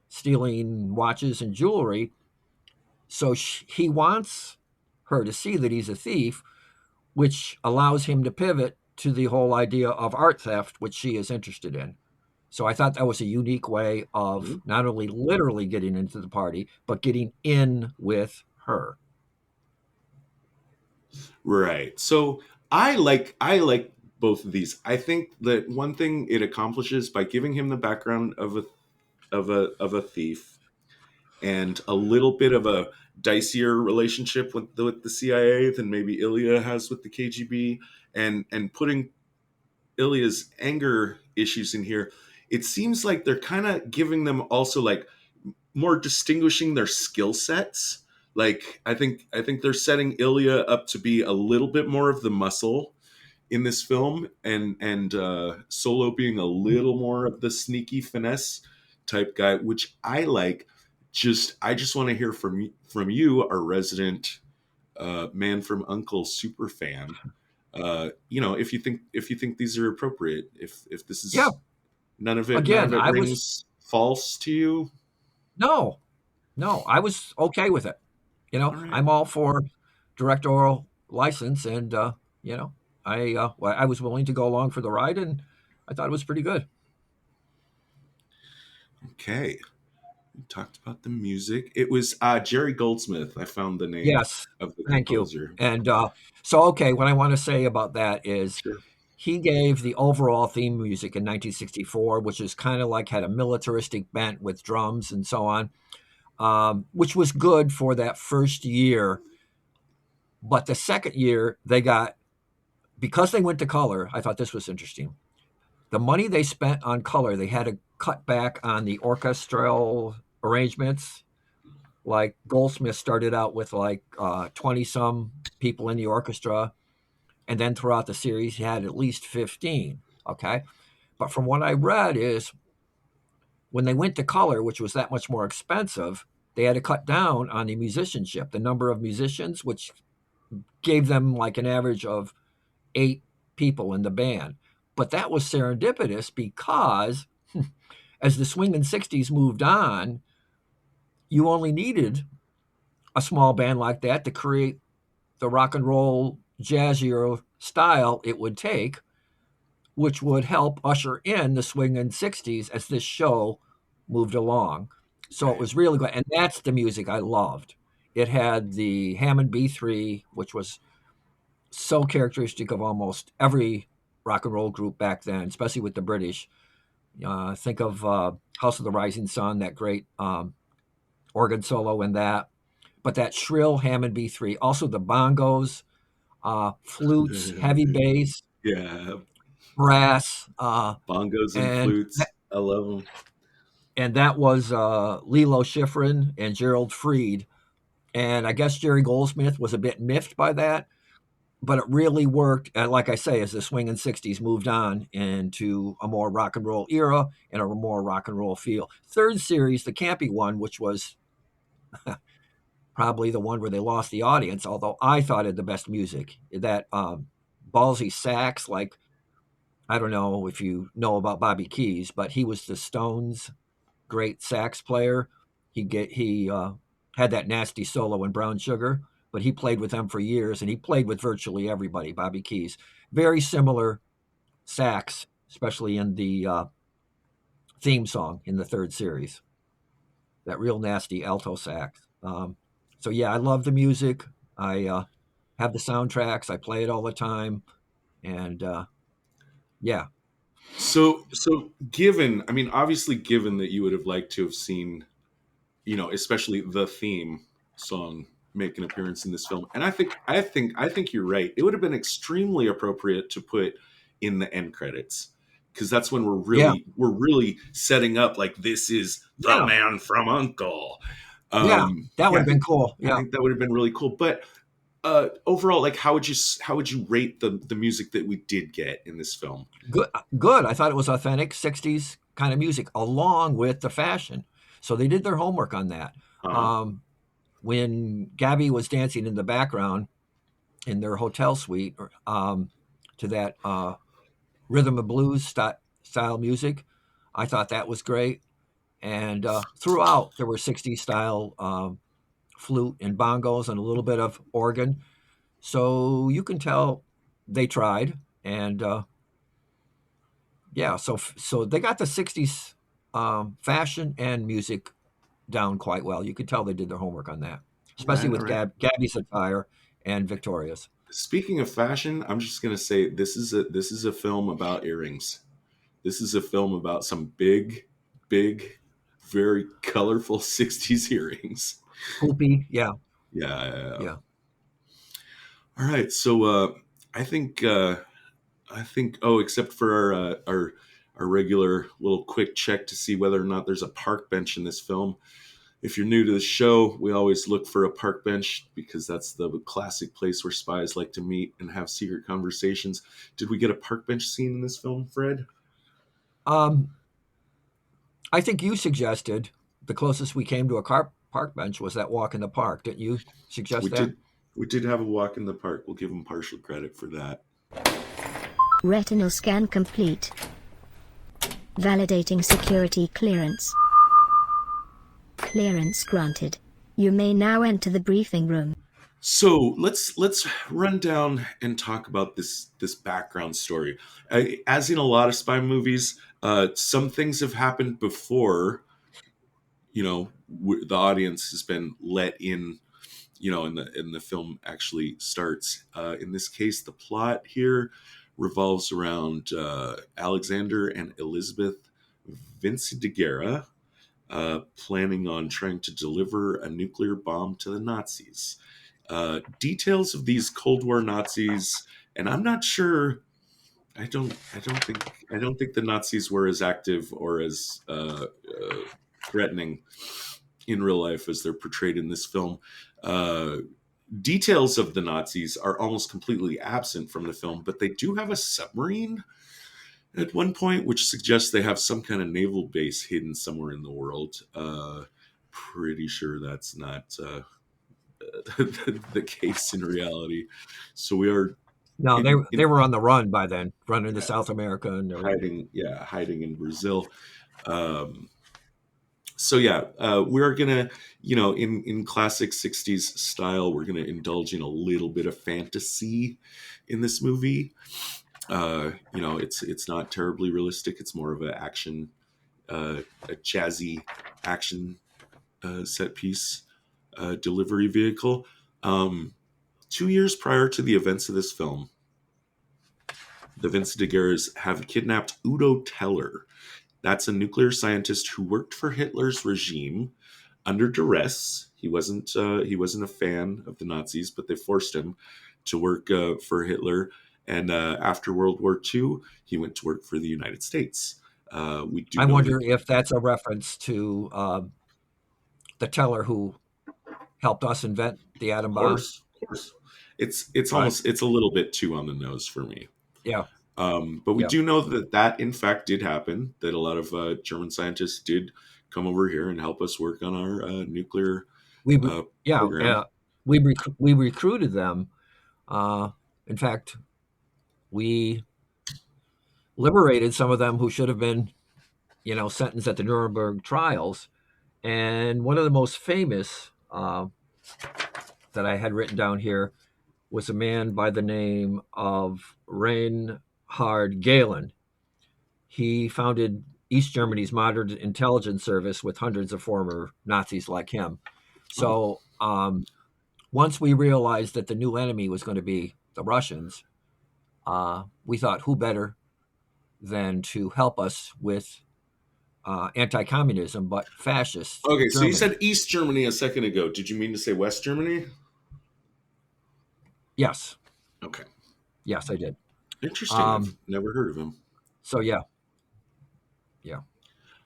stealing watches and jewelry. So he wants her to see that he's a thief, which allows him to pivot to the whole idea of art theft, which she is interested in. So I thought that was a unique way of Mhm. not only literally getting into the party, but getting in with her. Right. So I like both of these. I think that one thing it accomplishes by giving him the background of a thief and a little bit of a dicier relationship with the CIA than maybe Ilya has with the KGB, and putting Ilya's anger issues in here, it seems like they're kind of giving them also like more distinguishing their skill sets. Like I think they're setting Ilya up to be a little bit more of the muscle in this film, and Solo being a little more of the sneaky finesse type guy, which I like. I just want to hear from you, our resident man from Uncle super fan. If you think these are appropriate, if this Yeah. is none of Again, it I was rings false to you. no, no, I was okay with it. All right. I'm all for directorial license, and you know, I was willing to go along for the ride, and I thought it was pretty good. Okay. We talked about the music. It was Jerry Goldsmith. I found the name Yes, of the thank you. composer. And so, okay, what I want to say about that is Sure. he gave the overall theme music in 1964, which is kind of like had a militaristic bent with drums and so on, which was good for that first year. But the second year, because they went to color, I thought this was interesting. The money they spent on color, they had to cut back on the orchestral arrangements. Like Goldsmith started out with like 20 some people in the orchestra, and then throughout the series, he had at least 15. Okay. But from what I read, is when they went to color, which was that much more expensive, they had to cut down on the musicianship, the number of musicians, which gave them like an average of 8 people in the band. But that was serendipitous because as the swinging 60s moved on, you only needed a small band like that to create the rock and roll jazzier style it would take, which would help usher in the swinging 60s as this show moved along. So it was really good. And that's the music I loved. It had the Hammond B3, which was so characteristic of almost every rock and roll group back then, especially with the British. Think of House of the Rising Sun, that great organ solo in that. But that shrill Hammond B3, also the bongos, flutes, heavy bass, Yeah, brass, bongos and and flutes. I love them. that was Lilo Schifrin and Gerald Fried. And I guess Jerry Goldsmith was a bit miffed by that, but it really worked. And like I say, as the swinging 60s moved on into a more rock and roll era and a more rock and roll feel. Third series, the campy one, which was probably the one where they lost the audience, although I thought it had the best music. That ballsy sax, like, I don't know if you know about Bobby Keys, but he was the Stones' great sax player. He had that nasty solo in Brown Sugar, but he played with them for years, and he played with virtually everybody. Bobby Keys, very similar sax, especially in the theme song in the third series. That real nasty alto sax. So yeah, I love the music. I have the soundtracks. I play it all the time, and yeah, So given, I mean, obviously, given that you would have liked to have seen, especially the theme song make an appearance in this film, and I think you're right. It would have been extremely appropriate to put in the end credits because that's when we're yeah, really setting up like this is the yeah, man from Uncle. yeah. That would Yeah, have been cool. I Yeah, think that would have been really cool. But overall, like, how would you rate the music that we did get in this film? good, good. I thought it was authentic '60s kind of music, along with the fashion. So they did their homework on that. Uh, Um, when Gabby was dancing in the background in their hotel suite to that rhythm and blues style music, I thought that was great. And throughout, there were '60s style flute and bongos and a little bit of organ. So you can tell they tried. And yeah, so they got the '60s fashion and music down quite well. You could tell they did their homework on that, all especially right, all with right. Gabby's attire and Victoria's. Speaking of fashion, I'm just gonna say this is a film about earrings. This is a film about some big, big, very colorful '60s earrings. Poopy, yeah, Yeah, yeah, yeah. yeah. All right, so I think oh, except for our regular little quick check to see whether or not there's a park bench in this film. If you're new to the show, we always look for a park bench because that's the classic place where spies like to meet and have secret conversations. Did we get a park bench scene in this film, Fred? Um, I think you suggested the closest we came to a park bench was that walk in the park. Didn't you We suggest that? did. We did have a walk in the park. We'll give him partial credit for that. Retinal scan complete. Validating security clearance. Clearance granted. You may now enter the briefing room. So let's run down and talk about this background story. As in a lot of spy movies, some things have happened before. The audience has been let in. And the film actually starts. In this case, the plot here revolves around Alexander and Elizabeth Vincent planning on trying to deliver a nuclear bomb to the Nazis. Details of these Cold War Nazis, and I'm not sure. I don't think the Nazis were as active or as threatening in real life as they're portrayed in this film. Uh, Details of the Nazis are almost completely absent from the film, but they do have a submarine at one point, which suggests they have some kind of naval base hidden somewhere in the world. Pretty sure that's not the case in reality. So we are No, they in were on the run by then, running to South America and everything. hiding in Brazil. Um, so yeah, we're gonna, in classic '60s style, we're gonna indulge in a little bit of fantasy in this movie. It's not terribly realistic. It's more of a action, a jazzy action set piece delivery vehicle. 2 years prior to the events of this film, the Vincent de Guerras have kidnapped Udo Teller. That's a nuclear scientist who worked for Hitler's regime under duress. He wasn't a fan of the Nazis, but they forced him to work for Hitler. And after World War II, he went to work for the United States. We do. I wonder if that's a reference to the Teller who helped us invent the atom bomb. Of course. It's almost a little bit too on the nose for me. Yeah. But we do know that in fact did happen. That a lot of German scientists did come over here and help us work on our nuclear program. We recruited them. In fact, we liberated some of them who should have been, sentenced at the Nuremberg trials. And one of the most famous that I had written down here was a man by the name of Reinhard Gehlen. He founded East Germany's modern intelligence service with hundreds of former Nazis like him. So once we realized that the new enemy was going to be the Russians, we thought, who better than to help us with anti-communism, but fascist. Okay, so Germany. you said East Germany a second ago. Did you mean to say West Germany? Yes. Okay. Yes, I did. Interesting. I've never heard of him. So, yeah.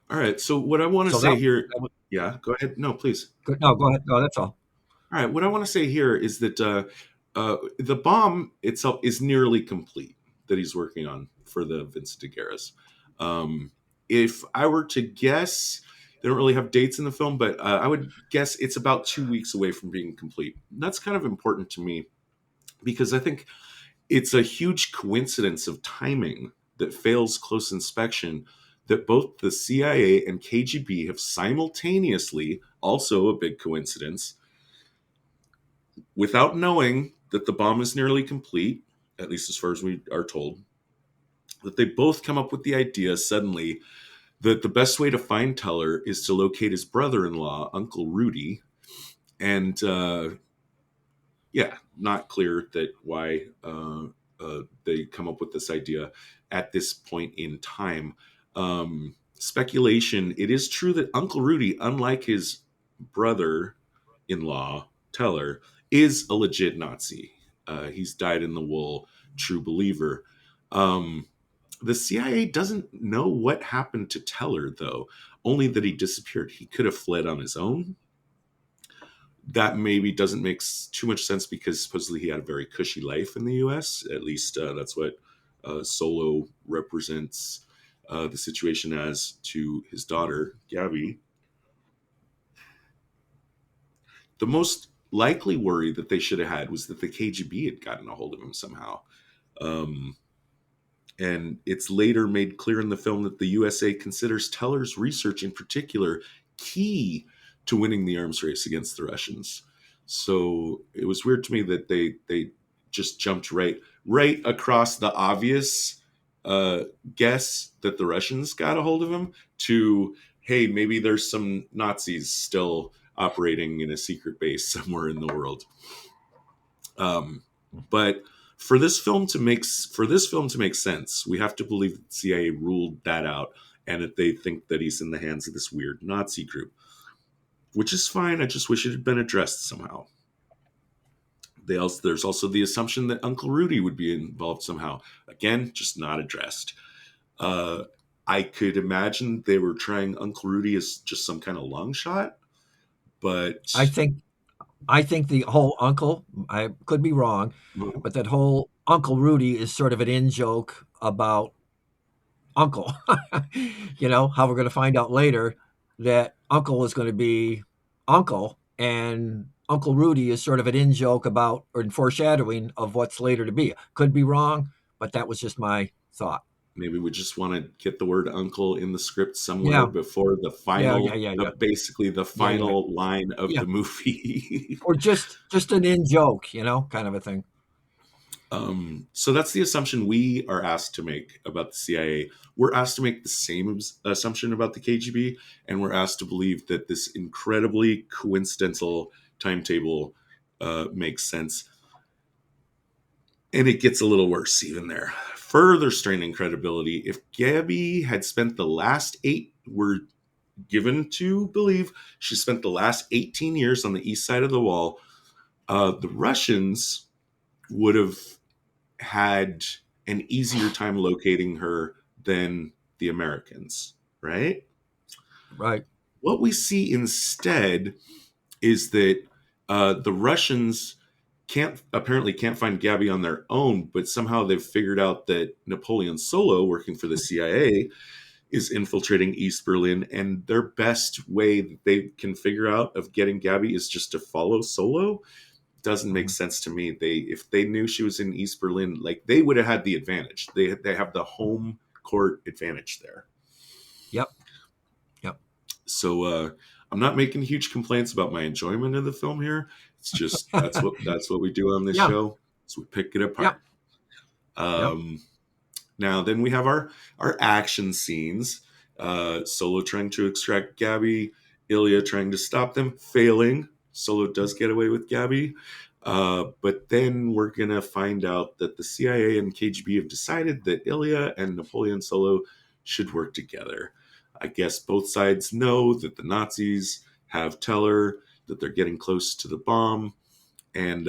All right. So what I want to say here... Yeah, go ahead. No, please. No, go ahead. No, that's all. All right. What I want to say here is that the bomb itself is nearly complete that he's working on for the Vincent de Guerras. If I were to guess, they don't really have dates in the film, but I would guess it's about 2 weeks away from being complete. And that's kind of important to me because I think it's a huge coincidence of timing that fails close inspection that both the CIA and KGB have simultaneously, also a big coincidence, without knowing that the bomb is nearly complete, at least as far as we are told, that they both come up with the idea suddenly that the best way to find Teller is to locate his brother-in-law, Uncle Rudy. And not clear that why they come up with this idea at this point in time. Speculation, it is true that Uncle Rudy, unlike his brother-in-law, Teller, is a legit Nazi. He's dyed-in-the-wool true believer. The CIA doesn't know what happened to Teller, though, only that he disappeared. He could have fled on his own. That maybe doesn't make too much sense because supposedly he had a very cushy life in the U.S. At least that's what Solo represents the situation as to his daughter, Gabby. The most likely worry that they should have had was that the KGB had gotten a hold of him somehow. And it's later made clear in the film that the USA considers Teller's research in particular key to winning the arms race against the Russians. So it was weird to me that they just jumped right across the obvious guess that the Russians got a hold of him to, hey, maybe there's some Nazis still operating in a secret base somewhere in the world. But for this film to make sense, we have to believe that the CIA ruled that out and that they think that he's in the hands of this weird Nazi group, which is fine. I just wish it had been addressed somehow. There's also the assumption that Uncle Rudy would be involved somehow. Again, just not addressed. I could imagine they were trying Uncle Rudy as just some kind of long shot, but I think the whole uncle, I could be wrong, but that whole Uncle Rudy is sort of an in-joke about Uncle. How we're going to find out later that Uncle is going to be Uncle, and Uncle Rudy is sort of an in-joke about or in foreshadowing of what's later to be. Could be wrong, but that was just my thought. Maybe we just want to get the word uncle in the script somewhere before the final, basically the final line of the movie. Or just an in-joke, kind of a thing. So that's the assumption we are asked to make about the CIA. We're asked to make the same assumption about the KGB, and we're asked to believe that this incredibly coincidental timetable makes sense. And it gets a little worse even there. Further straining credibility. If Gabby had spent the last we're given to believe she spent the last 18 years on the east side of the wall, the Russians would have had an easier time locating her than the Americans, right? Right. What we see instead is that the Russians apparently can't find Gabby on their own, but somehow they've figured out that Napoleon Solo, working for the CIA, is infiltrating East Berlin, and their best way that they can figure out of getting Gabby is just to follow Solo. Doesn't make sense to me. If they knew she was in East Berlin, like, they would have had the advantage. They have the home court advantage there. Yep. So I'm not making huge complaints about my enjoyment of the film here. It's just that's what we do on this show. So we pick it apart. Now then we have our action scenes. Solo trying to extract Gabby, Ilya trying to stop them, failing. Solo does get away with Gabby. But then we're going to find out that the CIA and KGB have decided that Ilya and Napoleon Solo should work together. I guess both sides know that the Nazis have Teller, that they're getting close to the bomb, and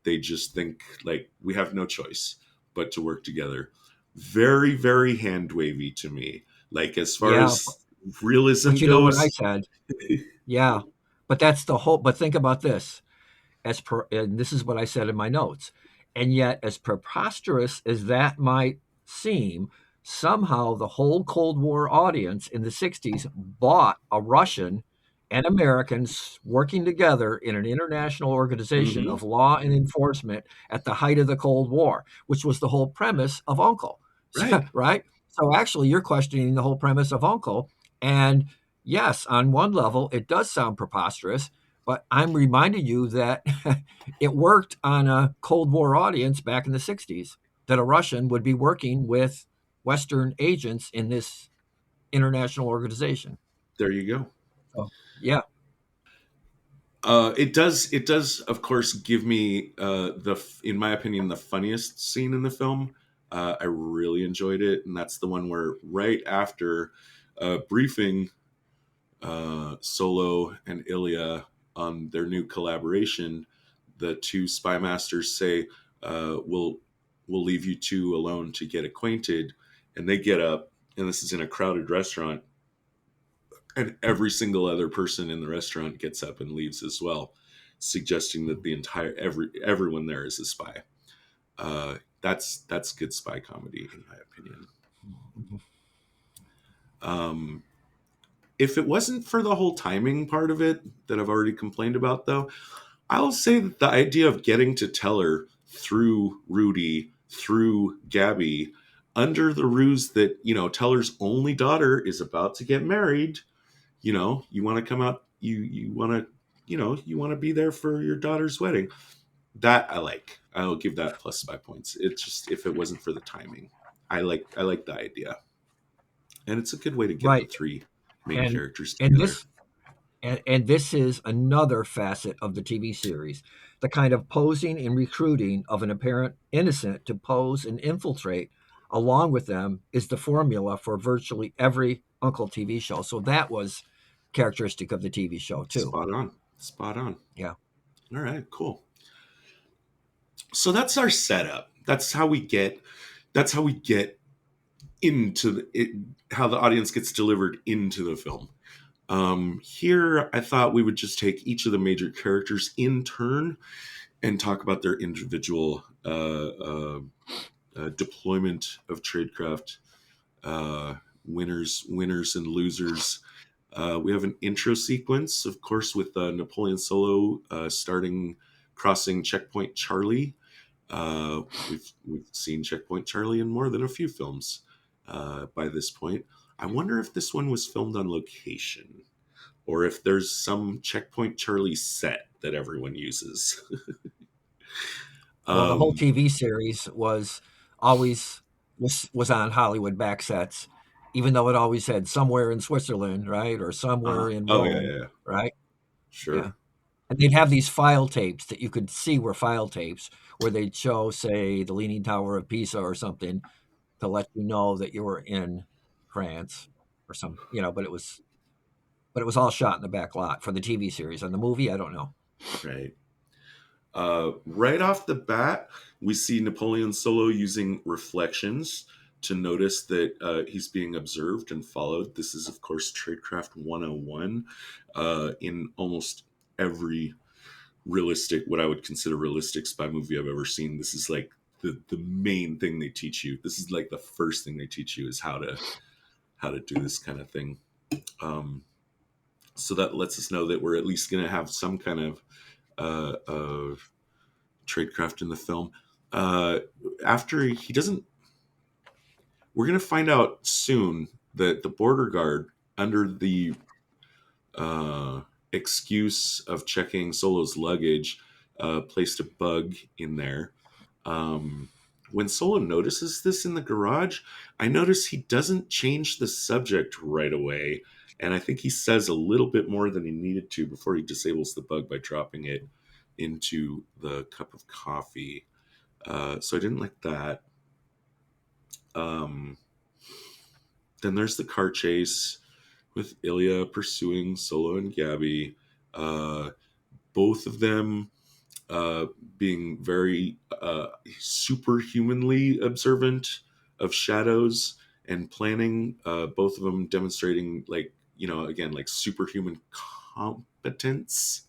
they just think, like, we have no choice but to work together. Very, very hand-wavy to me. Like, as far as realism goes. But you know what I said? Yeah. But that's the whole, but think about this. And this is what I said in my notes. And yet, as preposterous as that might seem, somehow the whole Cold War audience in the 60s bought a Russian and Americans working together in an international organization of law and enforcement at the height of the Cold War, which was the whole premise of U.N.C.L.E. Right. Right? So actually, you're questioning the whole premise of U.N.C.L.E. And yes, on one level, it does sound preposterous, but I'm reminding you that it worked on a Cold War audience back in the 60s, that a Russian would be working with Western agents in this international organization. There you go. Oh, yeah. It does, of course, give me in my opinion, the funniest scene in the film. I really enjoyed it, and that's the one where right after briefing Solo and Ilya on their new collaboration, the two spy masters say, we'll leave you two alone to get acquainted. And they get up, and this is in a crowded restaurant, and every single other person in the restaurant gets up and leaves as well, suggesting that the entire everyone there is a spy. That's good spy comedy, in my opinion. If it wasn't for the whole timing part of it that I've already complained about, though, I'll say that the idea of getting to Teller through Rudy, through Gabby, under the ruse that, Teller's only daughter is about to get married, you want to come out, you want to be there for your daughter's wedding. That I like. I'll give that plus 5 points. It's just, if it wasn't for the timing, I like the idea. And it's a good way to get the three main characters together. And this is another facet of the TV series. The kind of posing and recruiting of an apparent innocent to pose and infiltrate along with them is the formula for virtually every U.N.C.L.E. TV show. So that was characteristic of the TV show too. Spot on. Yeah. All right, cool. So that's our setup. That's how we get into how the audience gets delivered into the film. Here, I thought we would just take each of the major characters in turn and talk about their individual deployment of tradecraft, winners and losers. We have an intro sequence, of course, with Napoleon Solo crossing Checkpoint Charlie. We've seen Checkpoint Charlie in more than a few films by this point. I wonder if this one was filmed on location, or if there's some Checkpoint Charlie set that everyone uses. Well, the whole Um, TV series was always was on Hollywood back sets, even though it always said somewhere in Switzerland, right, or somewhere in oh yeah, Rome, yeah, yeah. right? Yeah, Sure. and they'd have these file tapes that you could see were file tapes where they'd show, say, the Leaning Tower of Pisa or something to let you know that you were in France or some, but it was all shot in the back lot for the TV series. And the movie, I don't know. Right. Right off the bat, we see Napoleon Solo using reflections to notice that he's being observed and followed. This is, of course, Tradecraft 101 in almost every realistic, what I would consider realistic spy movie I've ever seen. This is like the main thing they teach you. This is like the first thing they teach you is how to do this kind of thing. So that lets us know that we're at least going to have some kind of tradecraft in the film. After he doesn't, we're going to find out soon that the border guard, under the excuse of checking Solo's luggage, placed a bug in there. When Solo notices this in the garage, I notice he doesn't change the subject right away. And I think he says a little bit more than he needed to before he disables the bug by dropping it into the cup of coffee. So I didn't like that. Then there's the car chase with Ilya pursuing Solo and Gabby. Both of them being very superhumanly observant of shadows and planning. Both of them demonstrating, like, again, like superhuman competence,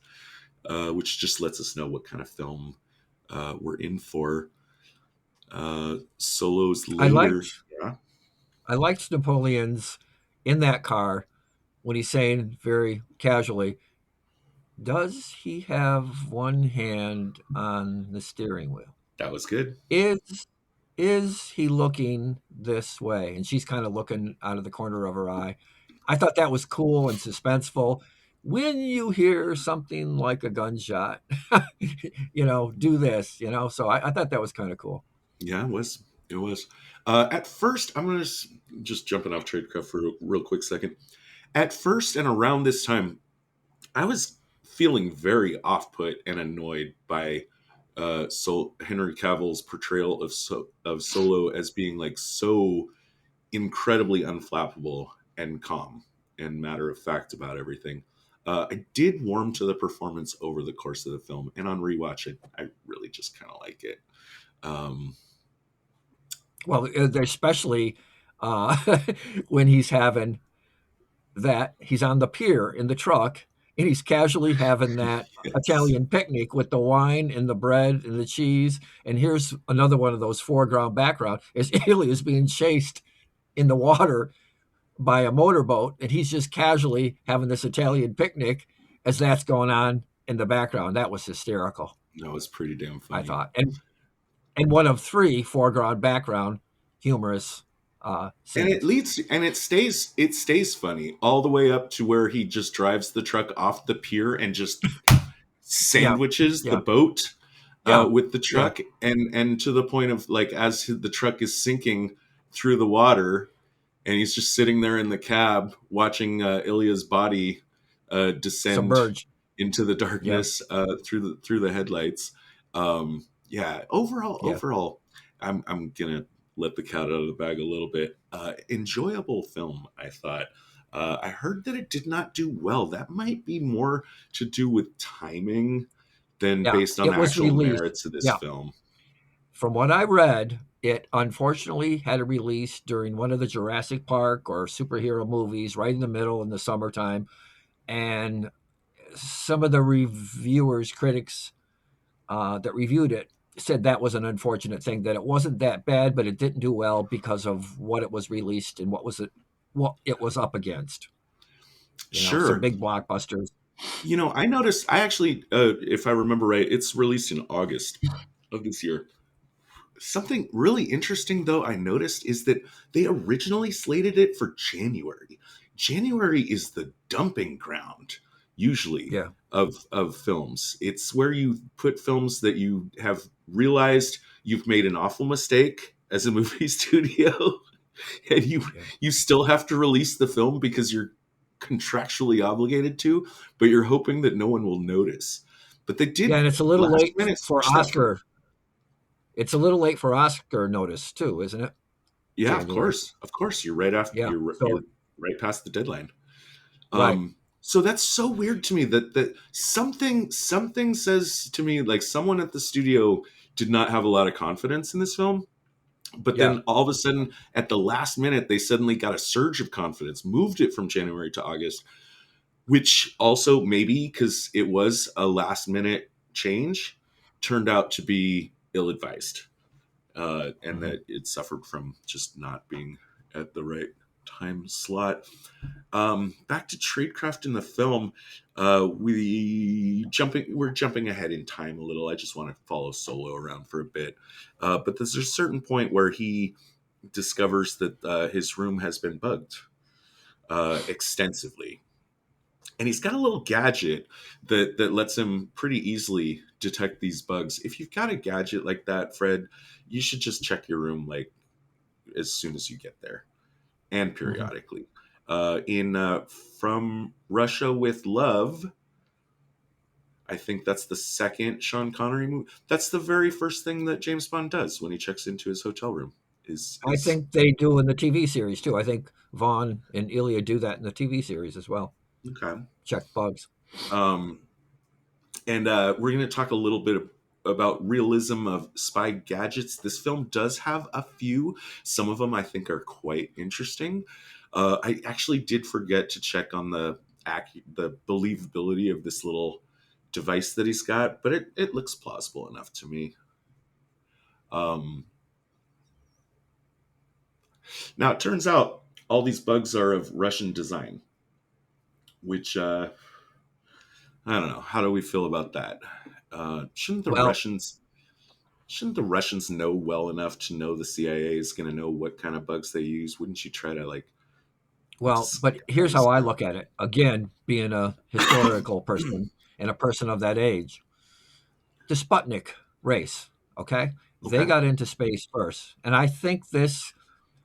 which just lets us know what kind of film we're in for. Solo's I later. liked Yeah. I liked Napoleon's in that car when he's saying very casually, "Does he have one hand on the steering wheel? That was good. Is is he looking this way?" And she's kind of looking out of the corner of her eye. I thought that was cool and suspenseful. When you hear something like a gunshot, do this, So I thought that was kind of cool. Yeah, it was. It was. At first, I'm going to just jumping off tradecraft for a real quick second. At first, and around this time, I was feeling very off-put and annoyed by Henry Cavill's portrayal of Solo as being like so incredibly unflappable and calm and matter of fact about everything. I did warm to the performance over the course of the film, and on rewatch, I really just kind of like it. Well, especially uh, when he's on the pier in the truck and he's casually having that Yes. Italian picnic with the wine and the bread and the cheese. And here's another one of those foreground background is Ilya is being chased in the water by a motorboat, and he's just casually having this Italian picnic as that's going on in the background. That was hysterical, No, it's pretty damn I funny. thought. And one of three foreground background humorous And scenes. it stays funny all the way up to where he just drives the truck off the pier and just Yeah, sandwiches the yeah, boat yeah, with the yeah. truck, and to the point of, like, as the truck is sinking through the water, and he's just sitting there in the cab watching Ilya's body descend Submerged. into the Yeah, darkness through the headlights. Yeah, yeah. overall, I'm gonna let the cat out of the bag a little bit. Enjoyable film, I thought. I heard that it did not do well. That might be more to do with timing than Yeah, based on it the was actual released. merits of this Yeah, film. from what I read, it unfortunately had a release during one of the Jurassic Park or superhero movies right in the middle in the summertime. And some of the critics that reviewed it said that was an unfortunate thing, that it wasn't that bad, but it didn't do well because of what it was released and what it was up against. Some Sure. big blockbusters. I noticed, I actually, if I remember right, it's released in August of this year. Something really interesting, though, I noticed is that they originally slated it for January. January is the dumping ground usually, Yeah. of films. It's where you put films that you have realized you've made an awful mistake as a movie studio, and you still have to release the film because you're contractually obligated to, but you're hoping that no one will notice. But they Yeah, did and it's a little last late minute for switch that film. Oscar. It's a little late for Oscar notice too, isn't it? Yeah, January. of course. You're right after. Yeah. You're So right past the deadline. right. So that's so weird to me that something says to me like someone at the studio did not have a lot of confidence in this film. But Yeah. then all of a sudden, at the last minute, they suddenly got a surge of confidence, moved it from January to August, which also maybe because it was a last minute change, turned out to be ill advised, and that it suffered from just not being at the right time slot. Back to tradecraft in the film, we're jumping ahead in time a little. I just want to follow Solo around for a bit, but there's a certain point where he discovers that his room has been bugged extensively, and he's got a little gadget that lets him pretty easily detect these bugs. If you've got a gadget like that, Fred, you should just check your room like as soon as you get there, and periodically. In From Russia with Love, I think that's the second Sean Connery movie. That's the very first thing that James Bond does when he checks into his hotel room. I think they do in the TV series too. I think Vaughn and Ilya do that in the TV series as well. Okay. Check bugs. Um, and we're going to talk a little bit about realism of spy gadgets. This film does have a few. Some of them I think are quite interesting. I actually did forget to check on the believability of this little device that he's got, but it looks plausible enough to me. Now it turns out all these bugs are of Russian design, which I don't know. How do we feel about that? Shouldn't the Well, Russians know well enough to know the CIA is going to know what kind of bugs they use? Wouldn't you try to like but here's how disguise I them? look at it. Again, being a historical person and a person of that age, the Sputnik race, okay? They Okay. got into space first. And I think this,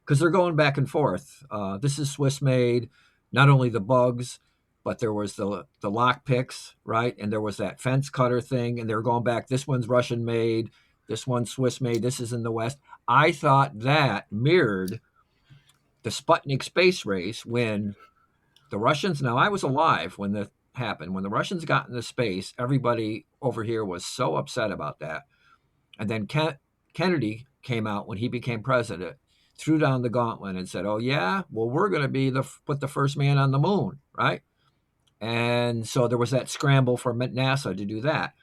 because they're going back and forth, this is Swiss made, not only the bugs, but there was the lock picks, right? And there was that fence cutter thing, and they're going back. This one's Russian made, this one's Swiss made, this is in the West. I thought that mirrored the Sputnik space race when the Russians, now I was alive when that happened. When the Russians got into space, everybody over here was so upset about that. And then Kennedy came out when he became president, threw down the gauntlet and said, "Oh yeah, well we're going to be put the first man on the moon, right?" And so there was that scramble for NASA to do that.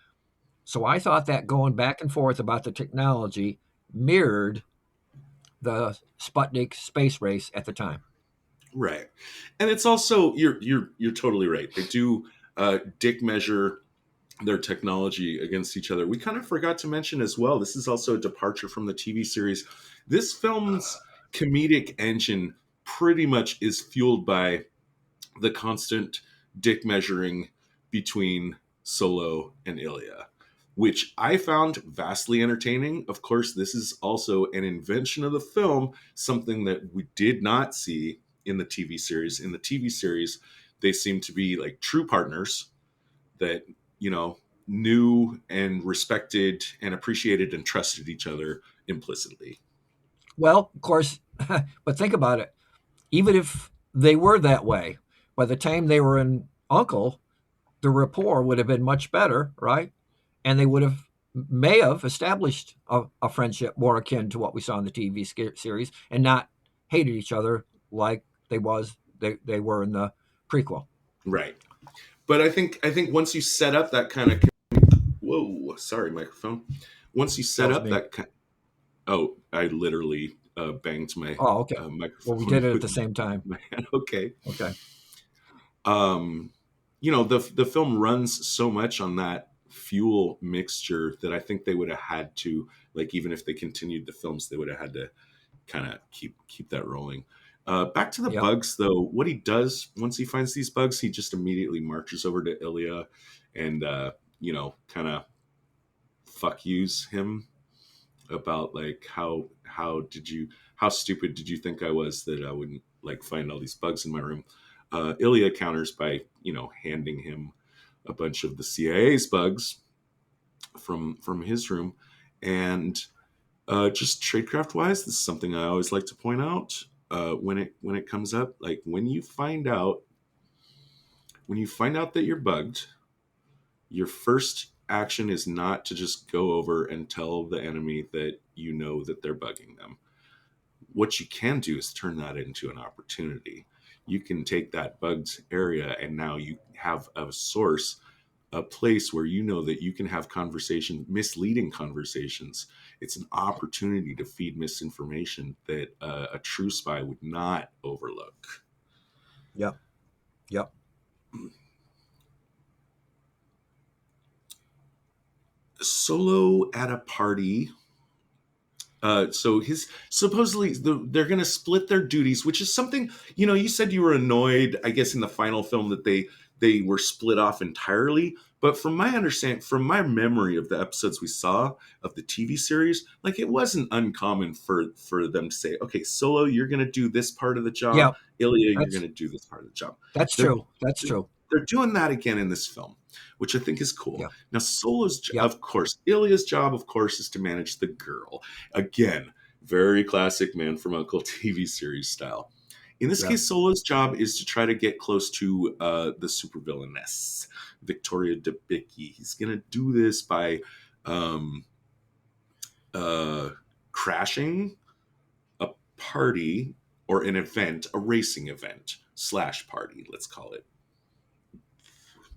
So I thought that going back and forth about the technology mirrored the Sputnik space race at the time. Right. And it's also you're totally right. They do dick measure their technology against each other. We kind of forgot to mention as well, this is also a departure from the TV series. This film's comedic engine pretty much is fueled by the constant dick measuring between Solo and Ilya, which I found vastly entertaining. Of course, this is also an invention of the film, something that we did not see in the TV series. In the TV series, they seem to be like true partners that, knew and respected and appreciated and trusted each other implicitly. Well, of course, but think about it. Even if they were that way, by the time they were in Uncle, the rapport would have been much better, right? And they may have established a friendship more akin to what we saw in the TV series, and not hated each other like they were in the prequel. Right. But I think once you set up that kind of whoa, sorry, microphone. Once you That set was up me. that oh, I literally banged my Oh, okay. Well, we microphone did it at with the same time. my hand. Okay. Okay. The film runs so much on that fuel mixture that I think they would have had to, like, even if they continued the films, they would have had to kind of keep that rolling. Back to the Yep. bugs, though. What he does once he finds these bugs, he just immediately marches over to Ilya and, kind of fuck yous him about like how stupid did you think I was that I wouldn't like find all these bugs in my room. Ilya counters by handing him a bunch of the CIA's bugs from his room, and just tradecraft wise, this is something I always like to point out when it comes up. Like when you find out that you're bugged, your first action is not to just go over and tell the enemy that you know that they're bugging them. What you can do is turn that into an opportunity. You can take that bugged area and now you have a source, a place where you know that you can have misleading conversations. It's an opportunity to feed misinformation that a true spy would not overlook. Yep. Yep. Solo at a party. So supposedly they're going to split their duties, which is something, you said you were annoyed, I guess, in the final film that they were split off entirely. But from my understanding, from my memory of the episodes we saw of the TV series, like it wasn't uncommon for them to say, okay, Solo, you're going to do this part of the job. Yep. Ilya, you're going to do this part of the job. That's true. That's true. They're doing that again in this film, which I think is cool. Yeah. Now, Solo's, Yeah. of course, Ilya's job, of course, is to manage the girl. Again, very classic Man from U.N.C.L.E. TV series style. In this case, Solo's job is to try to get close to the supervillainess, Victoria Debicki. He's going to do this by crashing a party or an event, a racing event / party, let's call it.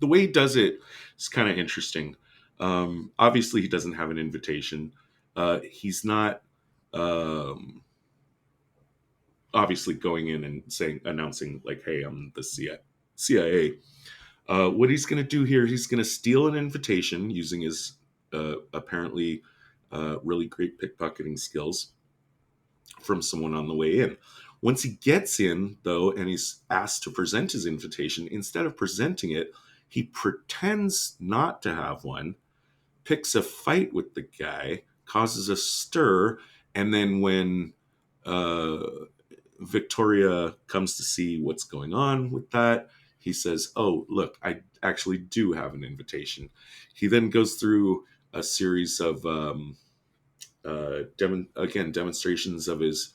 The way he does it is kind of interesting. Obviously, he doesn't have an invitation. He's not obviously going in and announcing like, "Hey, I'm the CIA." What he's going to do here, he's going to steal an invitation using his apparently really great pickpocketing skills from someone on the way in. Once he gets in, though, and he's asked to present his invitation, instead of presenting it, he pretends not to have one, picks a fight with the guy, causes a stir, and then when Victoria comes to see what's going on with that, he says, "Oh, look, I actually do have an invitation." He then goes through a series of demonstrations of his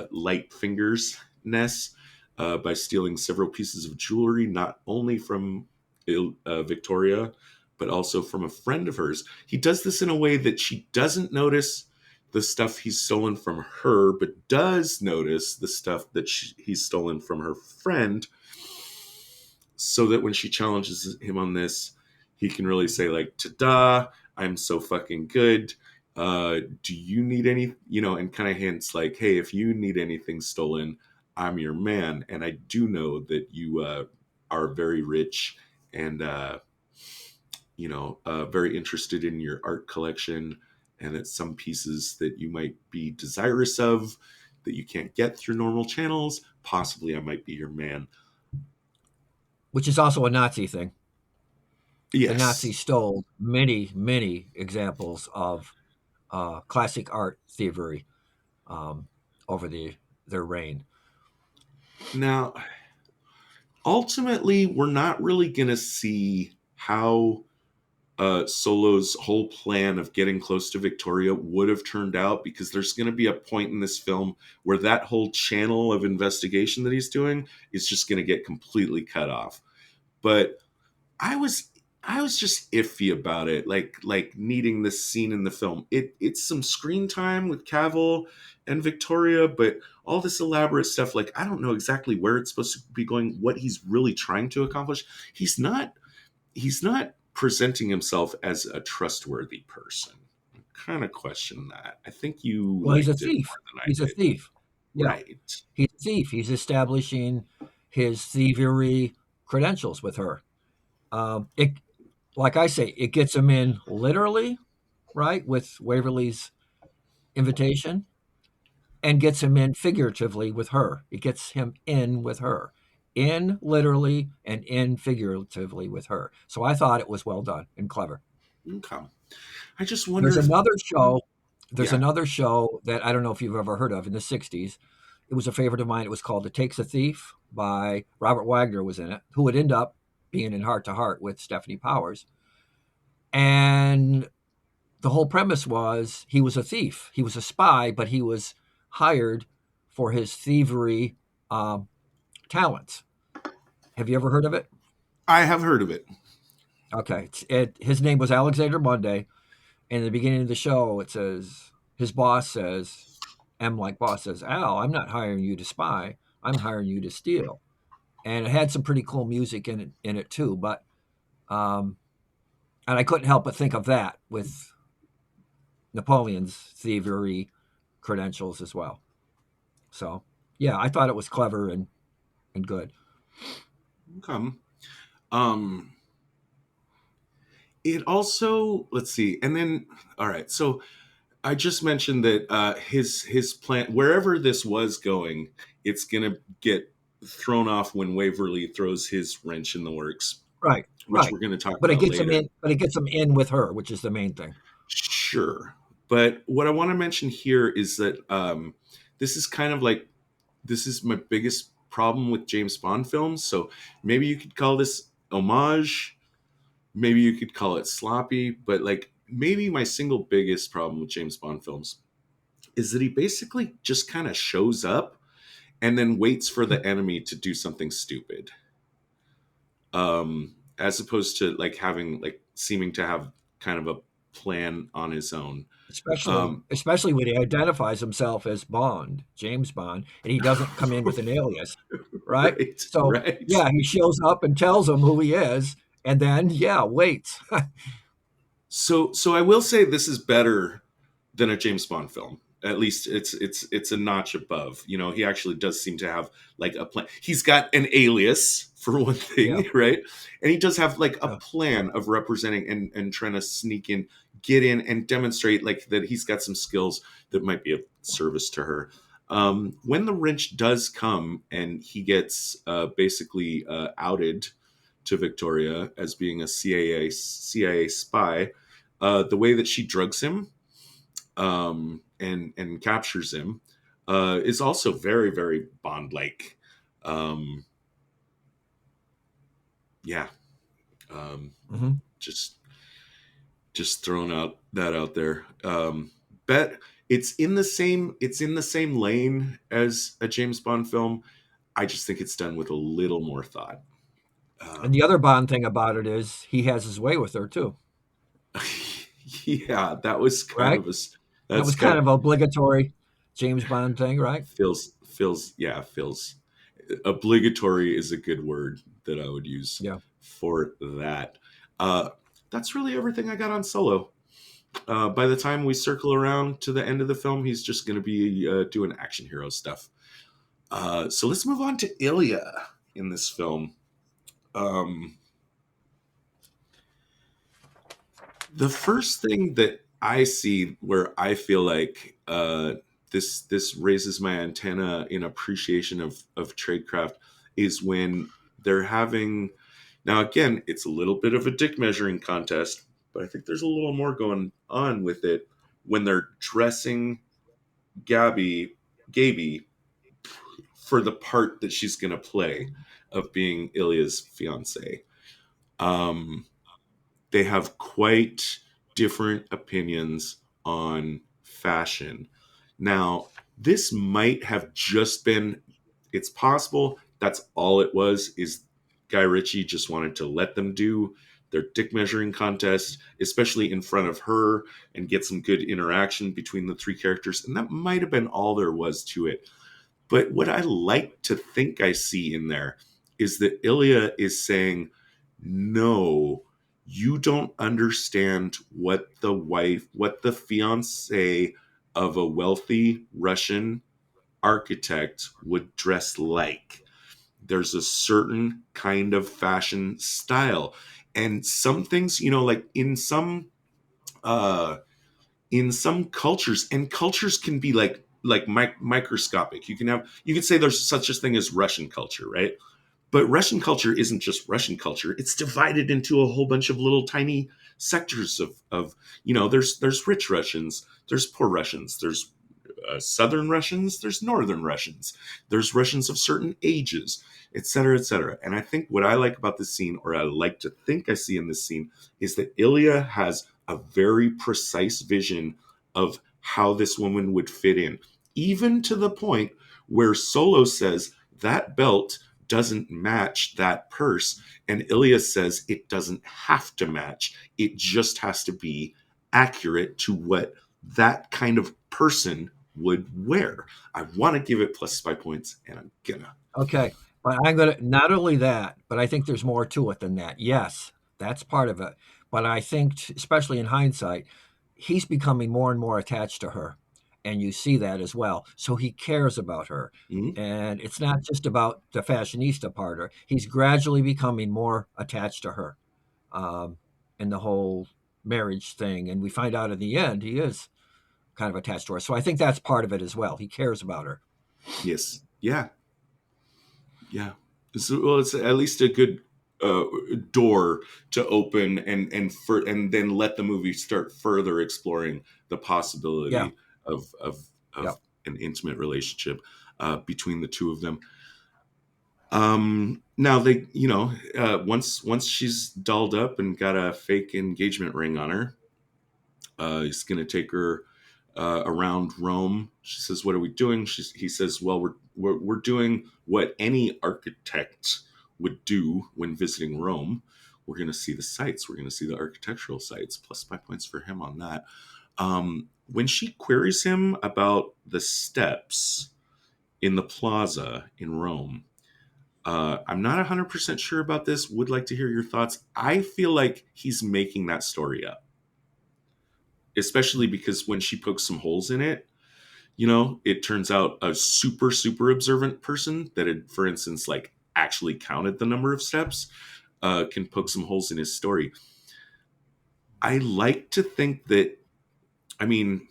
light fingersness by stealing several pieces of jewelry, not only from Victoria, but also from a friend of hers. He does this in a way that she doesn't notice the stuff he's stolen from her, but does notice the stuff that he's stolen from her friend, so that when she challenges him on this, he can really say like, "Ta-da, I'm so fucking good. Do you need any," and kind of hints like, "Hey, if you need anything stolen, I'm your man. And I do know that you are very rich and, very interested in your art collection, and that some pieces that you might be desirous of that you can't get through normal channels, possibly I might be your man." Which is also a Nazi thing. Yes. The Nazis stole many, many examples of classic art thievery over their reign. Now, ultimately, we're not really going to see how Solo's whole plan of getting close to Victoria would have turned out, because there's going to be a point in this film where that whole channel of investigation that he's doing is just going to get completely cut off. But I was just iffy about it, like needing this scene in the film. It's some screen time with Cavill and Victoria, but all this elaborate stuff, like I don't know exactly where it's supposed to be going, what he's really trying to accomplish. He's not presenting himself as a trustworthy person. I kind of question that. I think you Well, he's a liked it thief. more than I He's a did. thief. Yeah. Right. He's a thief. He's establishing his thievery credentials with her. Like I say, it gets him in literally, right, with Waverly's invitation. and gets him in figuratively with her. It gets him in with her, in literally and in figuratively with her. So I thought it was well done and clever. Okay. I just wonder There's if, another show. There's yeah. another show that I don't know if you've ever heard of in the 60s. It was a favorite of mine. It was called It Takes a Thief by Robert Wagner was in it, who would end up being in Heart to Heart with Stephanie Powers. And the whole premise was he was a thief. He was a spy, but he was hired for his thievery talents. Have you ever heard of it? I have heard of it. Okay. His name was Alexander Monday. And in the beginning of the show, it says, his boss says, M like boss says, Al, I'm not hiring you to spy. I'm hiring you to steal. And it had some pretty cool music in it too. But, and I couldn't help but think of that with Napoleon's thievery credentials as well. So, yeah, I thought it was clever and good. Okay. It also, let's see, and then, all right, so I just mentioned that his plan, wherever this was going, it's gonna get thrown off when Waverly throws his wrench in the works, Right, which right. we're gonna talk But it about gets him later. in. But it gets him in with her, which is the main thing. Sure, but what I want to mention here is that this is kind of like, this is my biggest problem with James Bond films. So maybe you could call this homage. Maybe you could call it sloppy, but like maybe my single biggest problem with James Bond films is that he basically just kind of shows up and then waits for the enemy to do something stupid. As opposed to like having like seeming to have kind of a plan on his own. Especially when he identifies himself as Bond, James Bond, and he doesn't come in with an alias, right? Right, So right. yeah, he shows up and tells him who he is, and then waits. So I will say this is better than a James Bond film. At least it's a notch above. You know, he actually does seem to have like a plan. He's got an alias for one Yeah, thing, right? And he does have like a yeah. plan of representing and trying to sneak in, get in, and demonstrate like that he's got some skills that might be of service to her. When the wrench does come and he gets basically outed to Victoria as being a CIA spy, the way that she drugs him and captures him is also very, very Bond like. Um, yeah, Mm-hmm. just throwing out there. Bet it's in the same lane as a James Bond film. I just think it's done with a little more thought. And the other Bond thing about it is he has his way with her too, Yeah, that was kind right? of a That that's was kind kind of of obligatory James Bond thing, right? feels obligatory is a good word that I would use Yeah. for that. Uh, that's really everything I got on Solo. By the time we circle around to the end of the film, he's just going to be doing action hero stuff. So let's move on to Ilya in this film. The first thing that I see where I feel like this raises my antenna in appreciation of tradecraft is when they're having, now again, it's a little bit of a dick measuring contest, but I think there's a little more going on with it when they're dressing Gaby for the part that she's going to play of being Ilya's fiance. Um, they have quite different opinions on fashion. Now, this might have just been, it's possible that's all it was, is Guy Ritchie just wanted to let them do their dick measuring contest, especially in front of her, and get some good interaction between the three characters. And that might have been all there was to it. But what I like to think I see in there is that Ilya is saying, no, you don't understand what the fiance of a wealthy Russian architect would dress like. There's a certain kind of fashion style. And some things, like in some cultures, and cultures can be like like microscopic. You could say there's such a thing as Russian culture, right? But Russian culture isn't just Russian culture. It's divided into a whole bunch of little tiny sectors of there's rich Russians, there's poor Russians, there's Southern Russians, there's Northern Russians, there's Russians of certain ages, et cetera, et cetera. And I think what I like about this scene, or I like to think I see in this scene, is that Ilya has a very precise vision of how this woman would fit in, even to the point where Solo says that belt doesn't match that purse, and Ilya says it doesn't have to match. It just has to be accurate to what that kind of person would wear. I want to give it plus spy points, and I'm gonna. Okay. But I'm going to, not only that, but I think there's more to it than that. Yes, that's part of it. But I think, especially in hindsight, he's becoming more and more attached to her. And you see that as well. So he cares about her. Mhm. And it's not just about the fashionista part of her. He's gradually becoming more attached to her in the whole marriage thing. And we find out in the end, he is kind of attached to her. So I think that's part of it as well. He cares about her. Yes. Yeah. Yeah. It's at least a good door to open and then let the movie start further exploring the possibility Yeah. of Yeah. an intimate relationship between the two of them. Now they, once she's dolled up and got a fake engagement ring on her, he's gonna take her around Rome. She says, "What are we doing?" He says, "Well, we're doing what any architect would do when visiting Rome. We're going to see the sites. We're going to see the architectural sites. Plus 5 points for him on that." When she queries him about the steps in the plaza in Rome, I'm not 100% sure about this. Would like to hear your thoughts. I feel like he's making that story up, especially because when she pokes some holes in it, it turns out a super, super observant person that had, for instance, like actually counted the number of steps, can poke some holes in his story. I like to think that, I mean,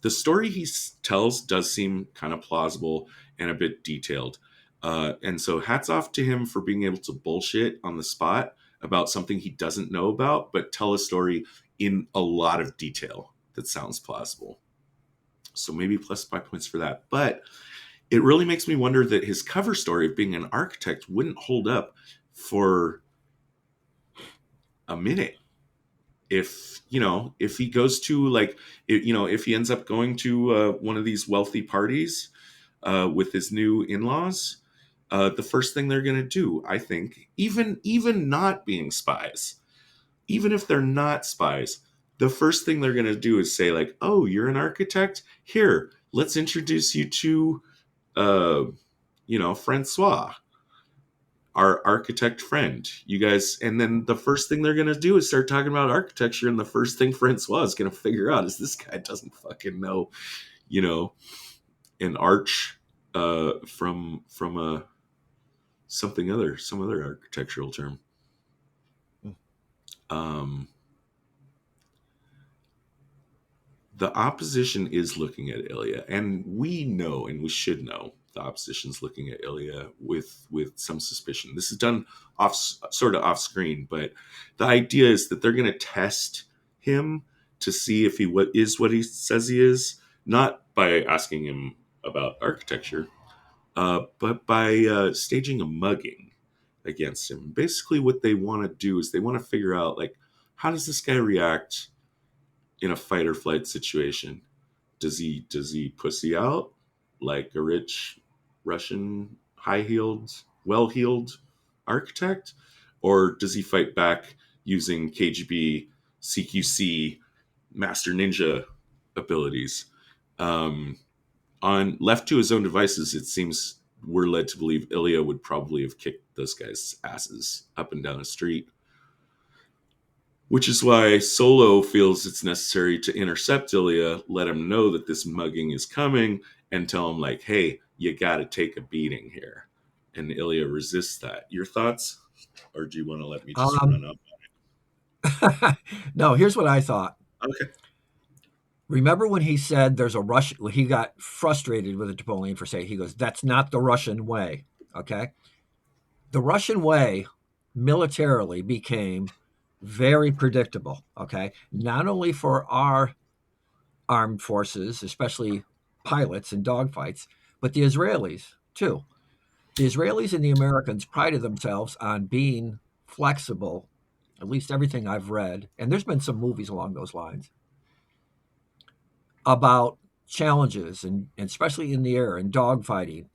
the story he tells does seem kind of plausible and a bit detailed. And so hats off to him for being able to bullshit on the spot about something he doesn't know about, but tell a story in a lot of detail that sounds plausible. So maybe plus 5 points for that. But it really makes me wonder that his cover story of being an architect wouldn't hold up for a minute. If he goes to if he ends up going to one of these wealthy parties with his new in-laws, the first thing they're going to do, I think, even not being spies, even if they're not spies, the first thing they're going to do is say like, "Oh, you're an architect? Here, let's introduce you to, Francois, our architect friend. You guys," and then the first thing they're going to do is start talking about architecture. And the first thing Francois is going to figure out is this guy doesn't fucking know, an arch from some other architectural term. The opposition is looking at Ilya, and we know, and we should know, the opposition's looking at Ilya with some suspicion. This is done sort of off screen, but the idea is that they're going to test him to see if he is what he says he is, not by asking him about architecture, but by staging a mugging against him. Basically, what they want to do is they want to figure out, like, how does this guy react in a fight or flight situation? Does he pussy out like a rich Russian well-heeled architect, or does he fight back using KGB CQC master ninja abilities? On left to his own devices, it seems we're led to believe Ilya would probably have kicked those guys' asses up and down the street. Which is why Solo feels it's necessary to intercept Ilya, let him know that this mugging is coming, and tell him, like, "Hey, you got to take a beating here." And Ilya resists that. Your thoughts? Or do you want to let me just run up? No, here's what I thought. Okay. Remember when he said there's a Russian, when he got frustrated with Napoleon for saying, he goes, that's not the Russian way. Okay. The Russian way militarily became very predictable. Okay. Not only for our armed forces, especially pilots and dogfights, but the Israelis too. The Israelis and the Americans prided themselves on being flexible, at least everything I've read, and there's been some movies along those lines, about challenges, and especially in the air and dogfighting.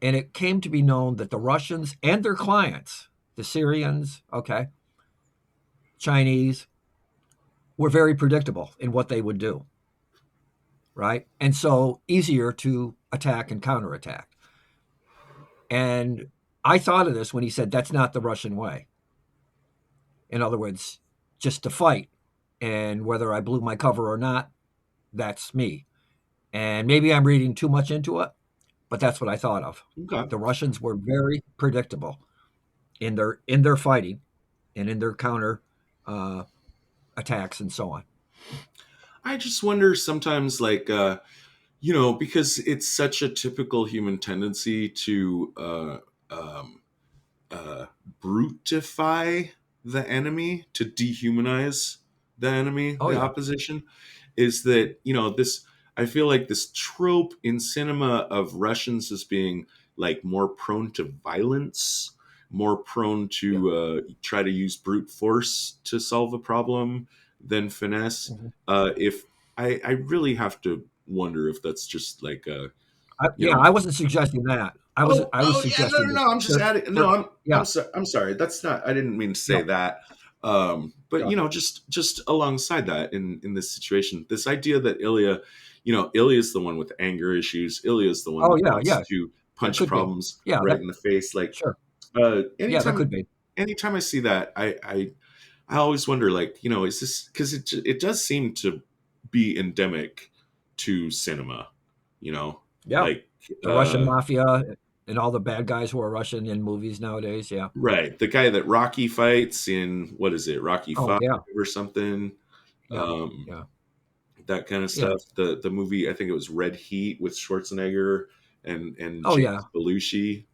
And it came to be known that the Russians and their clients, the Syrians, okay, Chinese, were very predictable in what they would do, right? And so easier to attack and counterattack. And I thought of this when he said, that's not the Russian way. In other words, just to fight. And whether I blew my cover or not, that's me. And maybe I'm reading too much into it, but that's what I thought of. Okay. The Russians were very predictable in their fighting and in their counter attacks and so on. I just wonder sometimes, like, because it's such a typical human tendency to brutify the enemy, to dehumanize the enemy, Oh the yeah. opposition, is that, this, I feel like this trope in cinema of Russians as being like more prone to violence, more prone to try to use brute force to solve a problem than finesse. Mhm. If I really have to wonder if that's just like a, I wasn't suggesting that. I was Yeah, no, suggesting no, that no. I'm just adding. No, yeah, I'm sorry. That's not. I didn't mean to say no, that. But yeah. just alongside that, in this situation, this idea that Ilya is the one with anger issues. Ilya is the one Oh that yeah, wants yeah. to That punch could be. problems Yeah, right that in the face. Like, sure. Yeah, that could be. anytime I see that, I always wonder, like, is this because it does seem to be endemic to cinema, Yeah. like. The Russian mafia and all the bad guys who are Russian in movies nowadays. Yeah. Right, the guy that Rocky fights in, what is it, Rocky Oh 5 yeah, or something, yeah, um, yeah, that kind of yeah. stuff. The movie, I think it was Red Heat with Schwarzenegger and Oh yeah. James Belushi.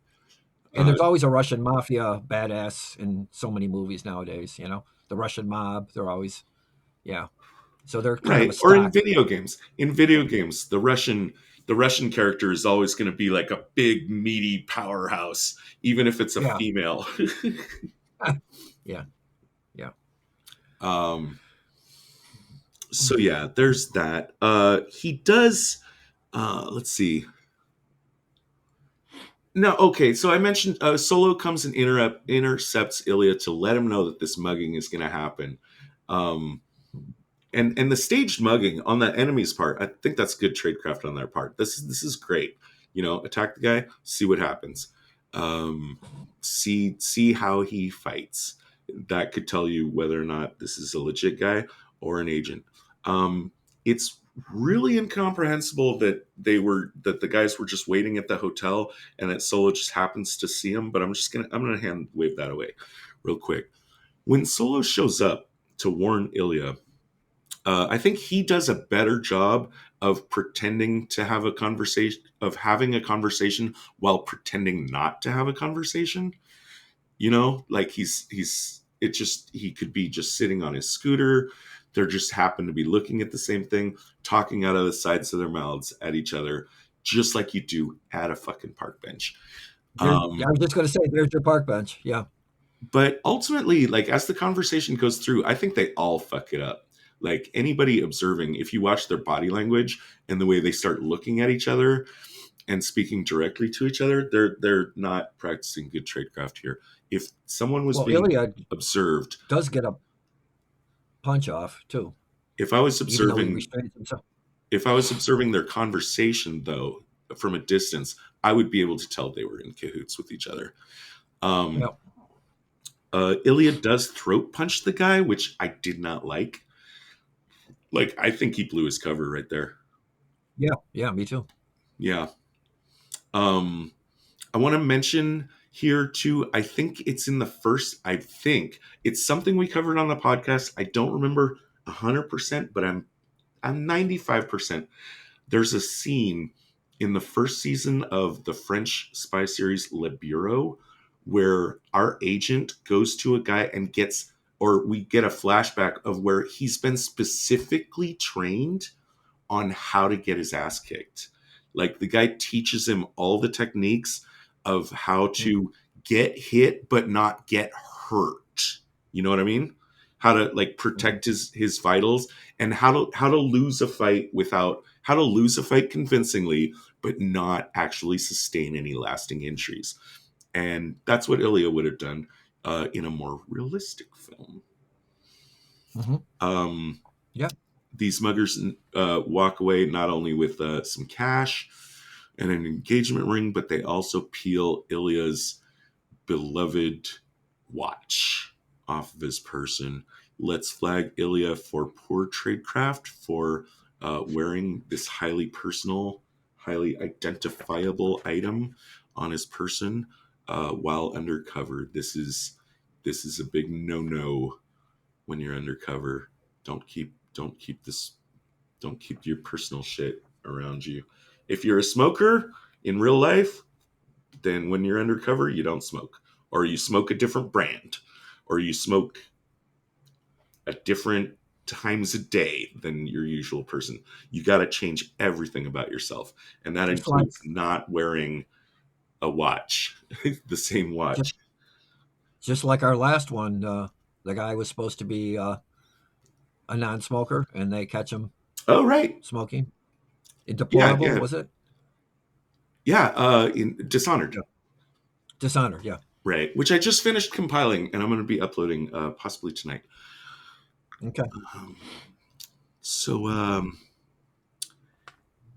And Uh, there's always a Russian mafia badass in so many movies nowadays. The Russian mob. They're always, yeah. So they're kind of a right, or in stock. video games. In video games, the Russian character is always going to be like a big meaty powerhouse, even if it's a Yeah, female. yeah, yeah. um, so yeah, there's that. He does. Let's see. No, okay. So I mentioned Solo comes and intercepts Ilya to let him know that this mugging is going to happen, um, and the staged mugging on the enemy's part. I think that's good tradecraft on their part. This is great. Attack the guy, see what happens, see how he fights. That could tell you whether or not this is a legit guy or an agent. It's really incomprehensible that the guys were just waiting at the hotel and that Solo just happens to see him. But I'm gonna hand wave that away real quick. When Solo shows up to warn Ilya, I think he does a better job of pretending to have a conversation, of having a conversation while pretending not to have a conversation. Like he could be just sitting on his scooter. They're just happen to be looking at the same thing, talking out of the sides of their mouths at each other, just like you do at a fucking park bench. Yeah, I was just going to say, there's your park bench. Yeah, But ultimately, like, as the conversation goes through, I think they all fuck it up. Like, anybody observing, if you watch their body language and the way they start looking at each other and speaking directly to each other, they're not practicing good tradecraft here. If someone was well, being Ilya observed, does get a punch off too, if I was even though he observing restrains himself. if I was observing their conversation though from a distance, I would be able to tell they were in cahoots with each other. Um, Yeah, Ilya does throat punch the guy, which I did not like. Like, I think he blew his cover right there. yeah, yeah. Me too. Yeah. I want to mention here too, I think it's something we covered on the podcast. I don't remember 100%, but I'm I'm 95%. There's a scene in the first season of the French spy series Le Bureau where our agent goes to a guy and gets, or we get a flashback of where he's been specifically trained on how to get his ass kicked. Like the guy teaches him all the techniques of how to get hit but not get hurt. You know what I mean? How to like protect his vitals, and how to lose a fight convincingly but not actually sustain any lasting injuries. And that's what Ilya would have done in a more realistic film. Yeah. These muggers walk away not only with some cash and an engagement ring, but they also peel Ilya's beloved watch off of his person. Let's flag Ilya for poor tradecraft for wearing this highly personal, highly identifiable item on his person while undercover. This is a big no-no when you're undercover. Don't keep your personal shit around you. If you're a smoker in real life, then when you're undercover, you don't smoke, or you smoke a different brand, or you smoke at different times a day than your usual person. You got to change everything about yourself, and that includes not wearing a watch, the same watch. Just like our last one, the guy was supposed to be a non-smoker, and they catch him. Oh, right. Smoking. Deplorable, yeah. was it? Yeah, in Dishonored. Dishonored, yeah. Right, which I just finished compiling, and I'm going to be uploading possibly tonight. Okay.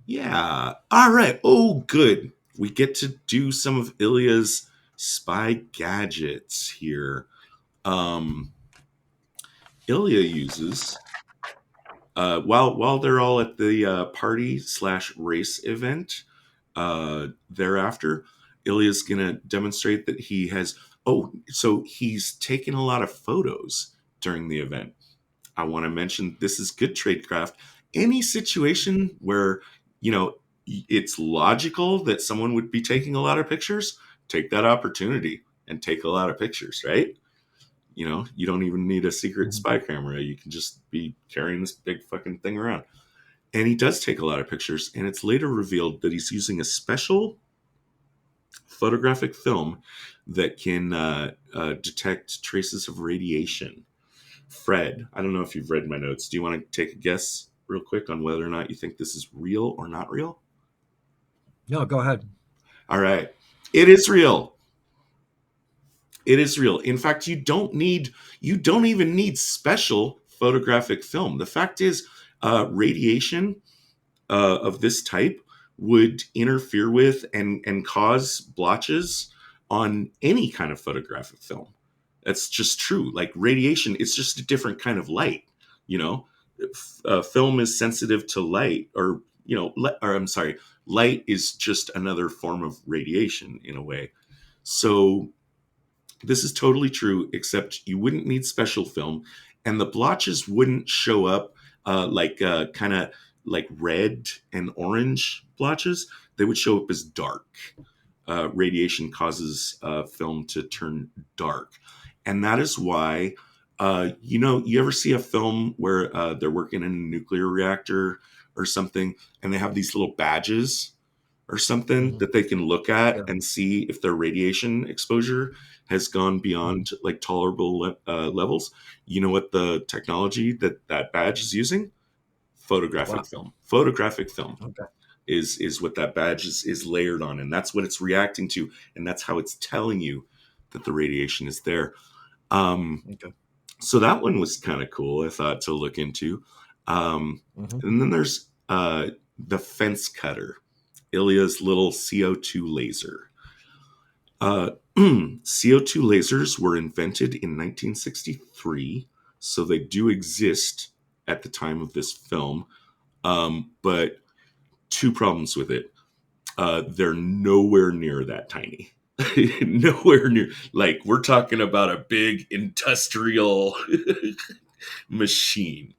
Yeah. All right. Oh, good. We get to do some of Ilya's spy gadgets here. Ilya uses while they're all at the party / race event. Thereafter, Ilya's gonna demonstrate that he has. So he's taken a lot of photos during the event. I want to mention this is good tradecraft. Any situation where it's logical that someone would be taking a lot of pictures, take that opportunity and take a lot of pictures, right? You don't even need a secret spy camera. You can just be carrying this big fucking thing around. And he does take a lot of pictures, and it's later revealed that he's using a special photographic film that can detect traces of radiation. Fred, I don't know if you've read my notes. Do you want to take a guess real quick on whether or not you think this is real or not real? No, go ahead. All right. It is real. It is real. In fact, you don't even need special photographic film. The fact is, radiation of this type would interfere with and cause blotches on any kind of photographic film. That's just true. Like radiation, it's just a different kind of light. Film is sensitive to light, light is just another form of radiation in a way. So this is totally true, except you wouldn't need special film, and the blotches wouldn't show up kind of like red and orange blotches. They would show up as dark. Radiation causes film to turn dark. And that is why, you ever see a film where they're working in a nuclear reactor or something, and they have these little badges or something that they can look at and see if their radiation exposure has gone beyond like tolerable levels. You know what the technology that badge is using? Photographic film. Photographic film is what that badge is layered on, and that's what it's reacting to, and that's how it's telling you that the radiation is there. So that one was kind of cool, I thought, to look into. And then there's the fence cutter, Ilya's little CO2 laser. CO2 lasers were invented in 1963, so they do exist at the time of this film. But two problems with it. They're nowhere near that tiny. Nowhere near. Like, we're talking about a big industrial machine.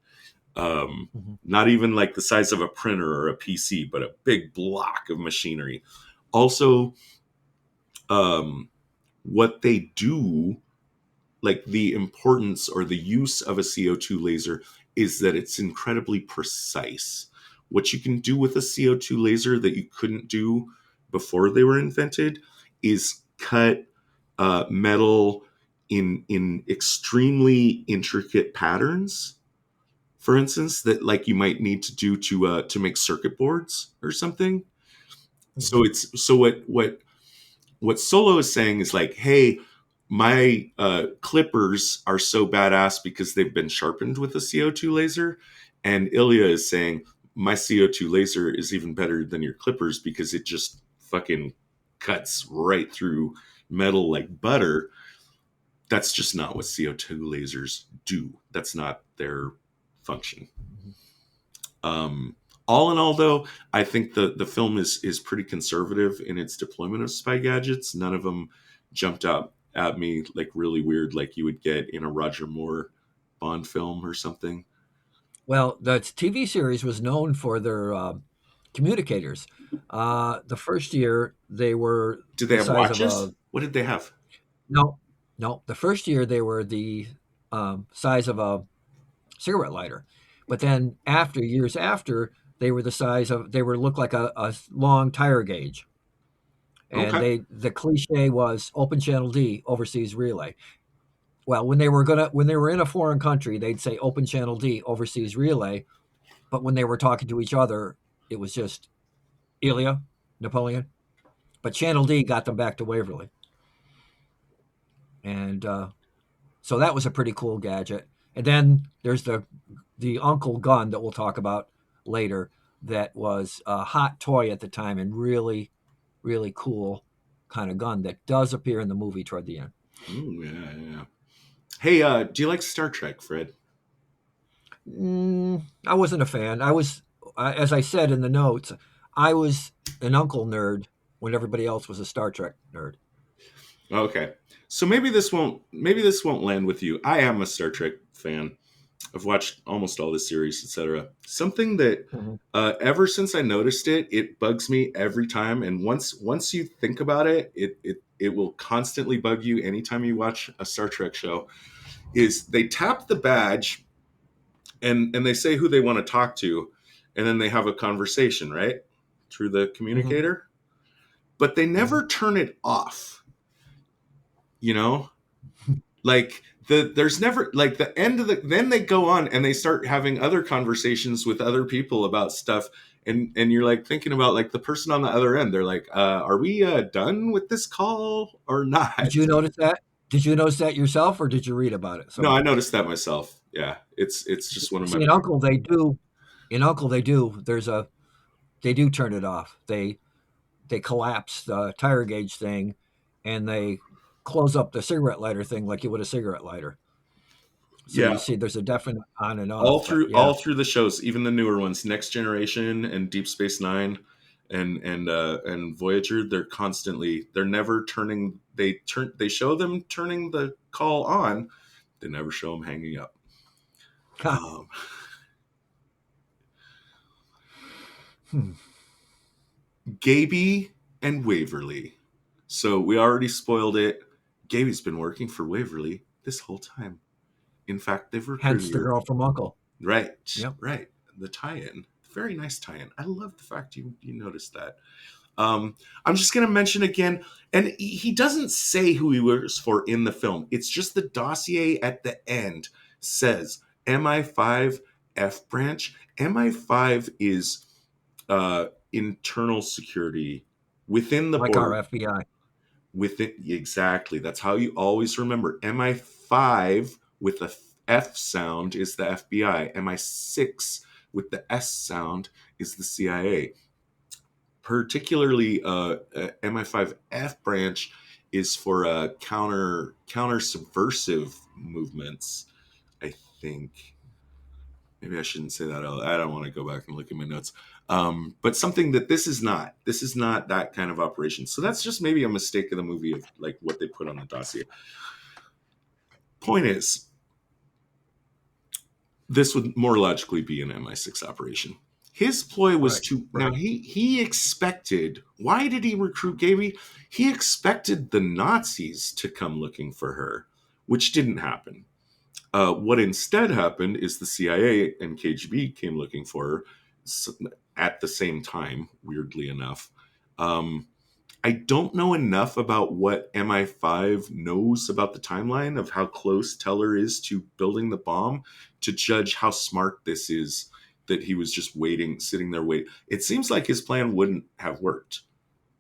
Not even like the size of a printer or a PC, but a big block of machinery. Also, what they do, like the importance or the use of a CO2 laser, is that it's incredibly precise. What you can do with a CO2 laser that you couldn't do before they were invented is cut metal in extremely intricate patterns. For instance, that like you might need to do to make circuit boards or something. So what Solo is saying is like, hey, my clippers are so badass because they've been sharpened with a CO2 laser. And Ilya is saying, my CO2 laser is even better than your clippers because it just fucking cuts right through metal like butter. That's just not what CO2 lasers do. That's not their function. All in all, though, I think the film is pretty conservative in its deployment of spy gadgets. None of them jumped out at me like really weird, like you would get in a Roger Moore Bond film or something. Well, the TV series was known for their communicators. The first year they were Did they the have size of watches? a What did they have? no. The first year they were the size of a cigarette lighter, but then years after, they were the size of they were looked like a long tire gauge, and Okay. the cliche was open channel D overseas relay. Well, when they were in a foreign country, they'd say open channel D overseas relay, but when they were talking to each other, it was just Ilya, Napoleon. But channel D got them back to Waverly, and so that was a pretty cool gadget. And then there's the uncle gun that we'll talk about later. That was a hot toy at the time and really, really cool kind of gun that does appear in the movie toward the end. Ooh, yeah. Hey, do you like Star Trek, Fred? I wasn't a fan. I was, as I said in the notes, I was an uncle nerd when everybody else was a Star Trek nerd. Okay. So maybe this won't land with you. I am a Star Trek fan. I've watched almost all the series, etc. Something that ever since I noticed it, it bugs me every time. And once you think about it, it will constantly bug you anytime you watch a Star Trek show. Is they tap the badge and they say who they want to talk to, and then they have a conversation, right? Through the communicator. But they never turn it off. You know? Like there's never like the end of then they go on and they start having other conversations with other people about stuff, and you're like thinking about like the person on the other end. They're like, are we done with this call or not? Did you notice that? Did you notice that yourself, or did you read about it? No, I noticed that myself. Yeah, it's just one of my. In Uncle they do. In Uncle they do. They do turn it off. They collapse the tire gauge thing, and they close up the cigarette lighter thing like you would a cigarette lighter. So Yeah, you see, there's a definite on and off. all through the shows, even the newer ones, Next Generation and Deep Space Nine, and Voyager. They're never turning. They show them turning the call on. They never show them hanging up. Gaby and Waverly. So we already spoiled it. Gaby's been working for Waverly this whole time. In fact, they've recruited Hence the girl from Uncle. Right. Yep. Right. The tie-in. Very nice tie-in. I love the fact you noticed that. I'm just going to mention again, and he doesn't say who he works for in the film. It's just the dossier at the end says MI5 F branch. MI5 is internal security within the like border. our FBI. Exactly. That's how you always remember. MI5 with a F sound is the FBI. MI6 with the S sound is the CIA. Particularly, MI5F branch is for counter subversive movements. I think maybe I shouldn't say that. I don't want to go back and look at my notes. But something that this is not that kind of operation. So that's just maybe a mistake of the movie of like what they put on the dossier. Point is, this would more logically be an MI6 operation. His ploy was now he expected, why did he recruit Gaby? He expected the Nazis to come looking for her, which didn't happen. What instead happened is the CIA and KGB came looking for her at the same time, weirdly enough. I don't know enough about what MI5 knows about the timeline of how close Teller is to building the bomb to judge how smart this is, that he was just waiting, sitting there waiting. It seems like his plan wouldn't have worked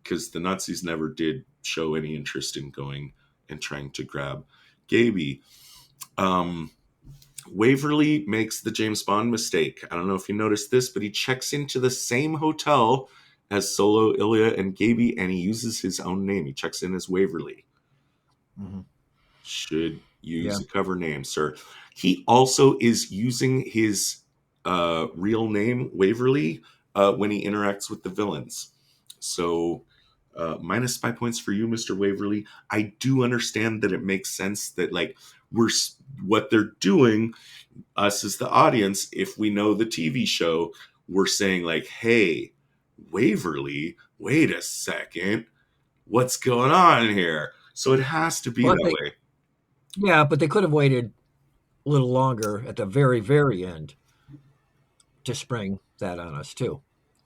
because the Nazis never did show any interest in going and trying to grab Gaby. Waverly makes the James Bond mistake. I don't know if you noticed this, but he checks into the same hotel as Solo, Ilya, and Gaby, and he uses his own name. He checks in as Waverly. Mm-hmm. Should use a cover name, sir. He also is using his real name, Waverly, when he interacts with the villains. So minus 5 points for you, Mr. Waverly. I do understand that it makes sense that what they're doing, us as the audience, if we know the TV show, we're saying like, hey, Waverly, wait a second, what's going on here? So it has to be that way. Yeah, but they could have waited a little longer at the very, very end to spring that on us too,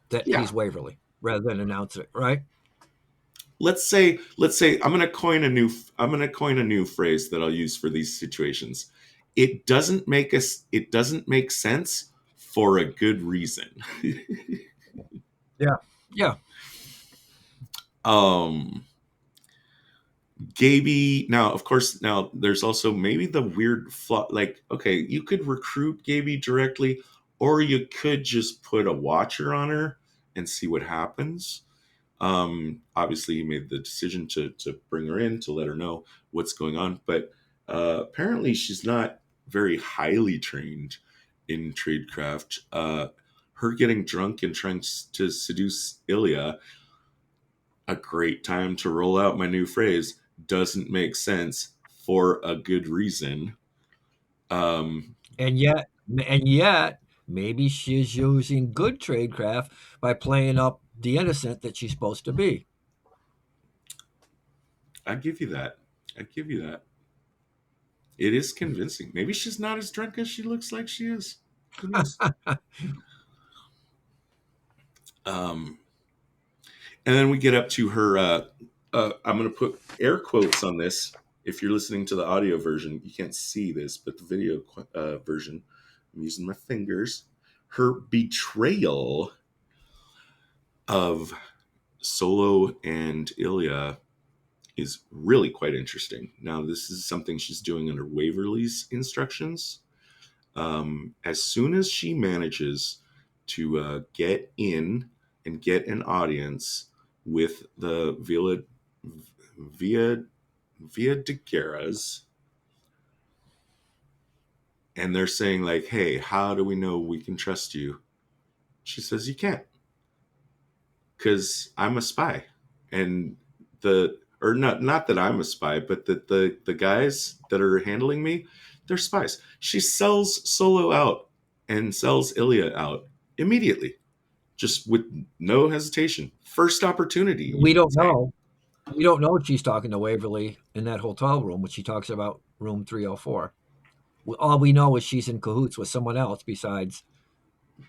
that he's Waverly, rather than announce it, right? Let's say I'm going to coin a new phrase that I'll use for these situations. It doesn't make sense for a good reason. Yeah. Gaby, now of course, now there's also maybe the weird flaw, like, okay, you could recruit Gaby directly, or you could just put a watcher on her and see what happens. Obviously he made the decision to bring her in to let her know what's going on, but apparently she's not very highly trained in tradecraft. Her getting drunk and trying to seduce Ilya, a great time to roll out my new phrase, doesn't make sense for a good reason. And yet maybe she's using good tradecraft by playing up the innocent that she's supposed to be. I give you that. It is convincing. Maybe she's not as drunk as she looks like she is. Who knows? And then we get up to her. I'm going to put air quotes on this. If you're listening to the audio version, you can't see this, but the video version, I'm using my fingers. Her betrayal of Solo and Ilya is really quite interesting. Now, this is something she's doing under Waverly's instructions. As soon as she manages to get in and get an audience with the Via de Guerras, and they're saying like, hey, how do we know we can trust you? She says, you can't, because I'm a spy. And not that I'm a spy, but that the guys that are handling me, they're spies. She sells Solo out and sells Ilya out immediately, just with no hesitation. First opportunity. We don't know. We don't know if she's talking to Waverly in that hotel room, which she talks about room 304. All we know is she's in cahoots with someone else besides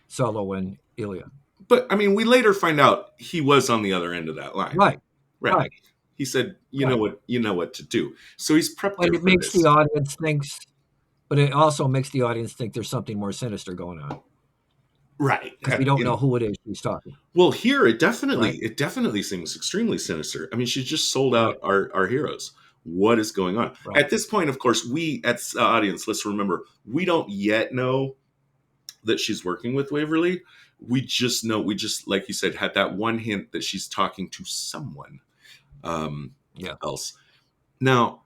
Solo and Ilya. But I mean, we later find out he was on the other end of that line. Right. He said, you know what to do. So he's prepped. But it makes the audience but it also makes the audience think there's something more sinister going on. Right. Because we don't know who it is she's talking. Well, here it definitely seems extremely sinister. I mean, she just sold out our heroes. What is going on? Right. At this point, of course, we at the audience, let's remember, we don't yet know that she's working with Waverly. We just know, like you said, had that one hint that she's talking to someone else. Now,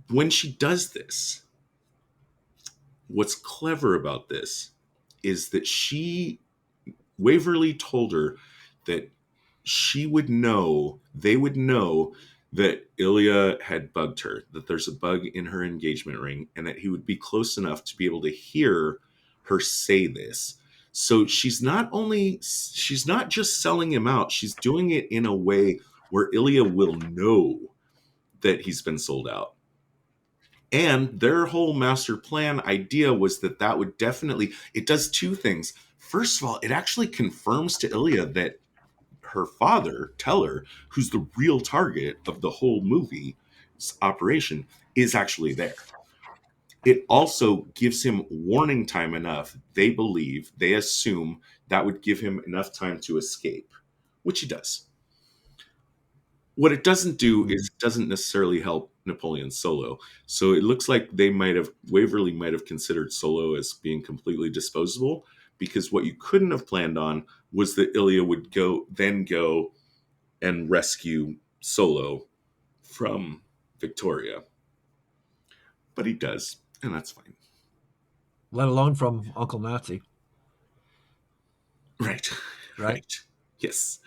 when she does this, what's clever about this is that Waverly told her that they would know that Ilya had bugged her, that there's a bug in her engagement ring, and that he would be close enough to be able to hear her say this. So she's not just selling him out, she's doing it in a way where Ilya will know that he's been sold out. And their whole master plan idea was that would definitely, it does two things. First of all, it actually confirms to Ilya that her father, Teller, who's the real target of the whole movie's operation, is actually there. It also gives him warning time enough. They assume that would give him enough time to escape, which he does. What it doesn't do is it doesn't necessarily help Napoleon Solo. So it looks like Waverly might have considered Solo as being completely disposable, because what you couldn't have planned on was that Ilya would go and rescue Solo from Victoria. But he does, and that's fine. Let alone from Uncle Nazi. Right. Right. Yes.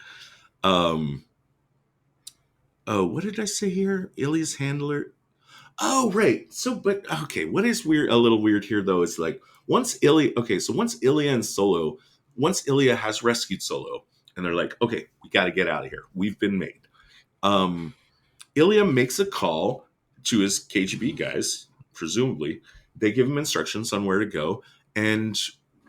What did I say here? Ilya's handler. Oh, right. So, but okay. What is weird? A little weird here, though, is like once Ilya has rescued Solo, and they're like, okay, we got to get out of here. We've been made. Ilya makes a call to his KGB guys. Presumably, they give him instructions on where to go, and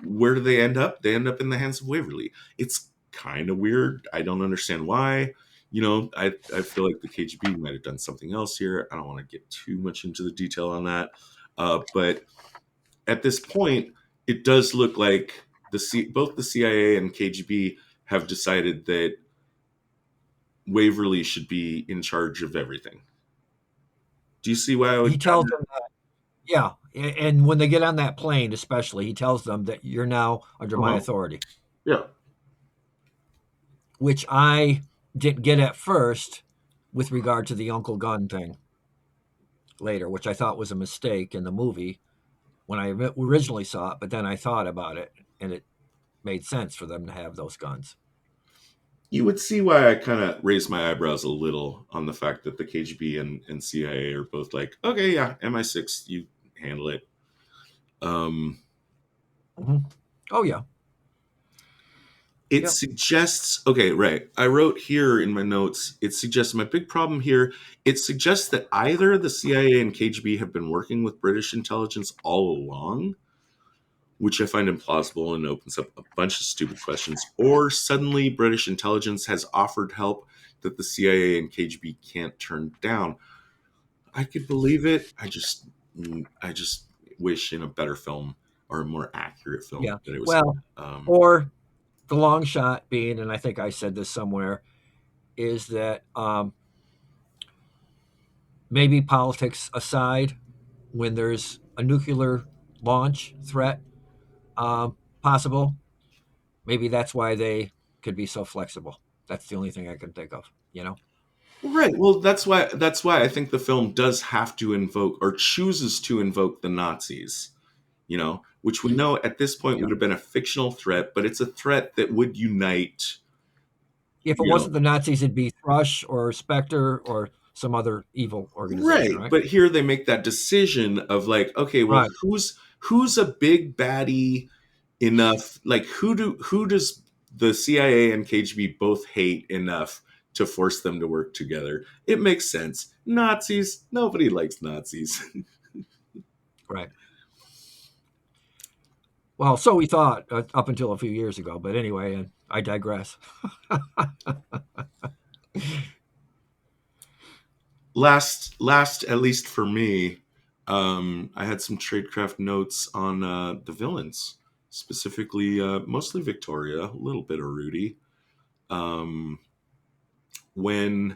where do they end up? They end up in the hands of Waverly. It's kind of weird. I don't understand why. I feel like the KGB might have done something else here. I don't want to get too much into the detail on that. But at this point, it does look like both the CIA and KGB have decided that Waverly should be in charge of everything. Do you see why I would? He tells them that, yeah. And when they get on that plane, especially, he tells them that you're now under my authority. Yeah. Which I didn't get at first with regard to the Uncle Gun thing later, which I thought was a mistake in the movie when I originally saw it, but then I thought about it, and it made sense for them to have those guns. You would see why I kind of raised my eyebrows a little on the fact that the KGB and CIA are both like, okay, yeah, MI6, you handle it. Oh, yeah. It suggests, okay, right. I wrote here in my notes, it suggests, my big problem here, it suggests that either the CIA and KGB have been working with British intelligence all along, which I find implausible and opens up a bunch of stupid questions, or suddenly British intelligence has offered help that the CIA and KGB can't turn down. I could believe it. I just wish in a better film or a more accurate film that it was. Well, or the long shot being, and I think I said this somewhere, is that maybe politics aside, when there's a nuclear launch threat possible, maybe that's why they could be so flexible. That's the only thing I can think of, Right. Well, that's why I think the film does have to invoke, or chooses to invoke, the Nazis, which we know at this point would have been a fictional threat, but it's a threat that would unite. If it wasn't the Nazis, it'd be Thrush or Spectre or some other evil organization. Right. But here they make that decision of like, okay, well, who's a big baddie enough? Like, who does the CIA and KGB both hate enough to force them to work together? It makes sense. Nazis. Nobody likes Nazis. Right. Well, so we thought up until a few years ago, but anyway, I digress. Last, at least for me, I had some tradecraft notes on the villains, specifically mostly Victoria, a little bit of Rudy. When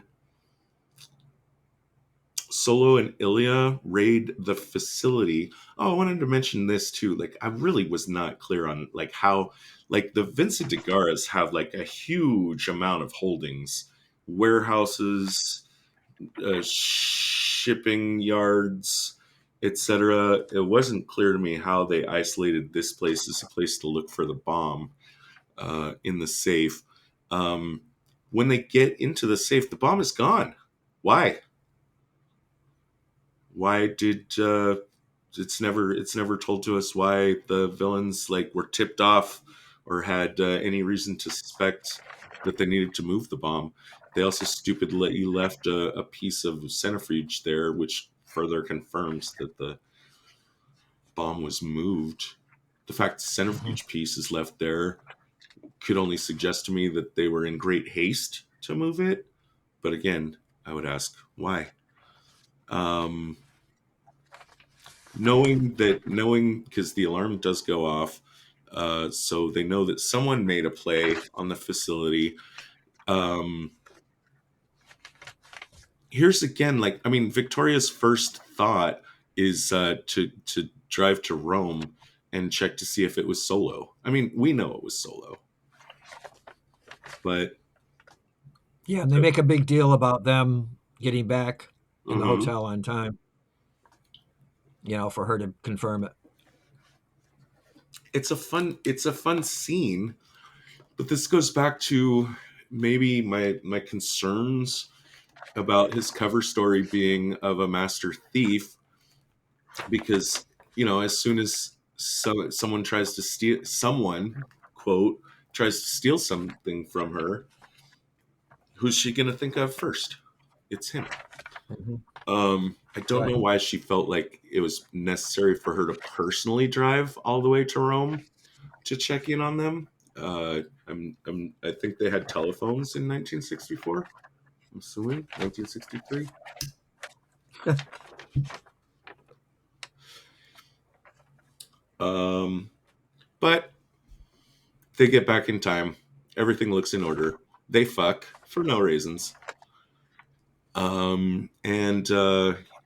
Solo and Ilya raid the facility. Oh, I wanted to mention this too. Like, I really was not clear on like how, like, the Vincent de Garas have like a huge amount of holdings, warehouses, shipping yards, etc. It wasn't clear to me how they isolated this place as a place to look for the bomb in the safe. When they get into the safe, the bomb is gone. Why? Why did it's never told to us why the villains like were tipped off or had any reason to suspect that they needed to move the bomb. They also stupidly left a piece of centrifuge there, which further confirms that the bomb was moved. The fact the centrifuge piece is left there could only suggest to me that they were in great haste to move it. But again, I would ask why. Knowing because the alarm does go off, so they know that someone made a play on the facility. Here's again, like, I mean, Victoria's first thought is to drive to Rome and check to see if it was Solo. I mean, we know it was Solo, but Yeah, and they make a big deal about them getting back in the Mhm. hotel on time. You know, for her to confirm it. It's a fun scene, but this goes back to maybe my concerns about his cover story being of a master thief, because as soon as someone tries to steal, someone quote tries to steal something from her, who's she going to think of first? It's him. Mm-hmm. I don't know why she felt like it was necessary for her to personally drive all the way to Rome to check in on them. I think they had telephones in 1964. I'm assuming 1963. But they get back in time. Everything looks in order. They fuck for no reasons. And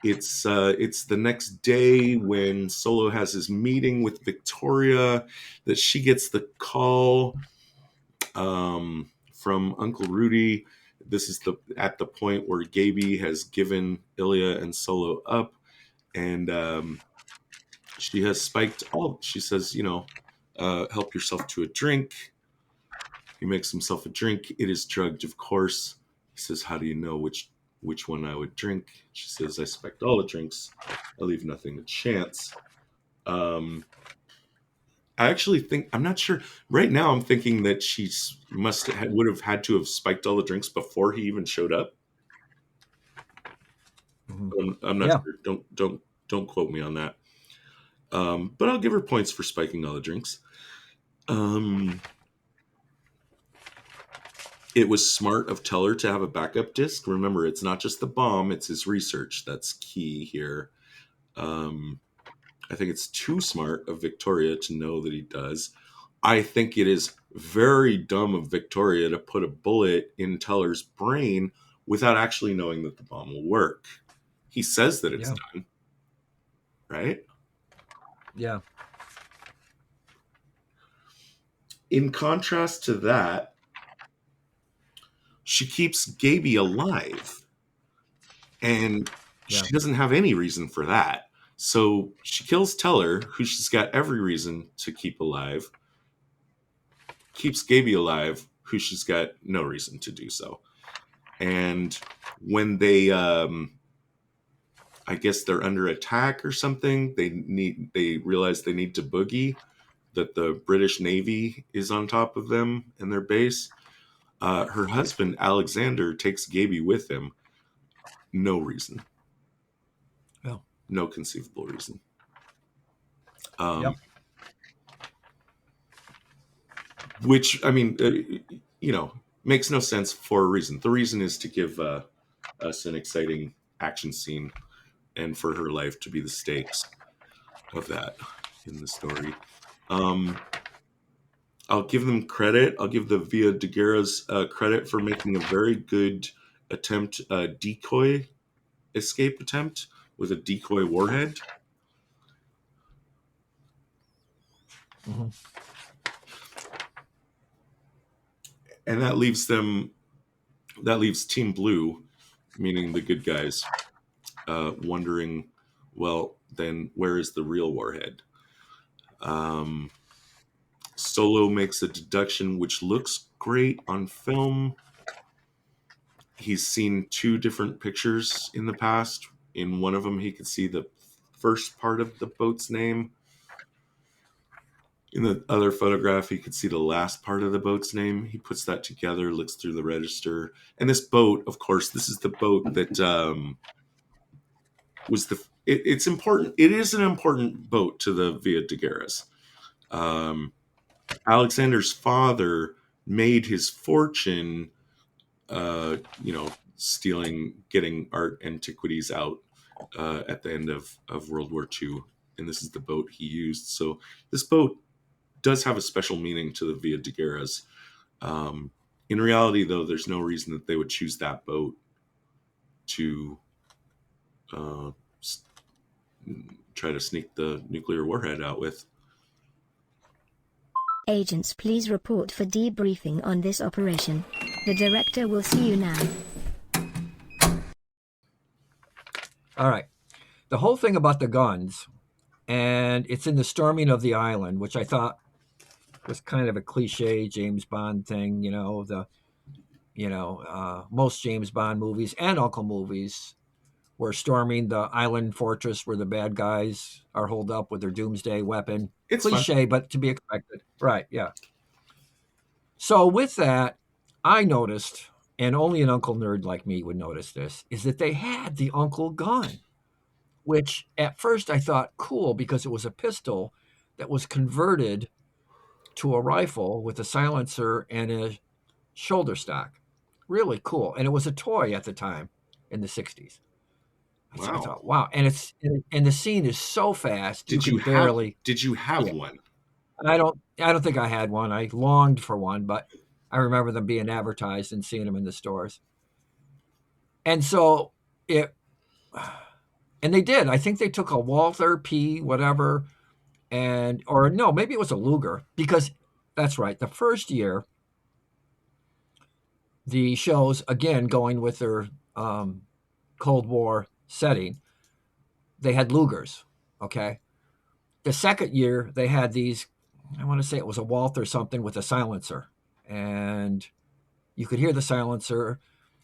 it's the next day when Solo has his meeting with Victoria that she gets the call from Uncle Rudy. This is at the point where Gaby has given Ilya and Solo up, and she has spiked all. She says, help yourself to a drink. He makes himself a drink. It is drugged, of course. He says, how do you know which one I would drink? She says, I spiked all the drinks. I leave nothing to chance. I actually think, I'm not sure. Right now, I'm thinking that she would have had to have spiked all the drinks before he even showed up. Mm-hmm. I'm not sure. Don't quote me on that. But I'll give her points for spiking all the drinks. It was smart of Teller to have a backup disc. Remember, it's not just the bomb, it's his research that's key here. I think it's too smart of Victoria to know that he does. I think it is very dumb of Victoria to put a bullet in Teller's brain without actually knowing that the bomb will work. He says that it's done, right? Yeah. In contrast to that, she keeps Gaby alive, and she doesn't have any reason for that. So she kills Teller, who she's got every reason to keep alive, keeps Gaby alive, who she's got no reason to do so. And when they, I guess they're under attack or something, they realize they need to boogie, that the British Navy is on top of them in their base. Her husband, Alexander, takes Gaby with him. No reason. Well, no conceivable reason. Which, I mean, makes no sense for a reason. The reason is to give us an exciting action scene and for her life to be the stakes of that in the story. I'll give them credit. I'll give the Via de Guerra's credit for making a very good attempt, decoy escape attempt with a decoy warhead. Mm-hmm. And that leaves Team Blue, meaning the good guys, wondering, well, then where is the real warhead? Solo makes a deduction which looks great on film. he's seen 2 different pictures in the past. In one of them, he could see the first part of the boat's name. In the other photograph, he could see the last part of the boat's name. He puts that together, looks through the register. And this boat, of course, this is the boat that was the... It's important. It is an important boat to the Via de Guerras. Alexander's father made his fortune, getting art antiquities out at the end of World War II. And this is the boat he used. So this boat does have a special meaning to the Via de Guerras. In reality, though, there's no reason that they would choose that boat to try to sneak the nuclear warhead out with. Agents, please report for debriefing on this operation. The director will see you now. All right. The whole thing about the guns, and it's in the storming of the island, which I thought was kind of a cliche James Bond thing, most James Bond movies and Uncle movies were storming the island fortress where the bad guys are holed up with their doomsday weapon. It's cliche, fun. But to be expected. Right, yeah. So with that, I noticed, and only an Uncle nerd like me would notice this, is that they had the Uncle gun, which at first I thought cool because it was a pistol that was converted to a rifle with a silencer and a shoulder stock. Really cool. And it was a toy at the time in the 60s. Wow. So I thought, wow. And the scene is so fast. Did you have one? I don't think I had one. I longed for one, but I remember them being advertised and seeing them in the stores. And so and they did. I think they took a Walther P whatever, maybe it was a Luger, because that's right. The first year, the shows, again, going with their Cold War setting, they had Lugers, okay? The second year, they had these, I want to say it was a Walther something with a silencer, and you could hear the silencer.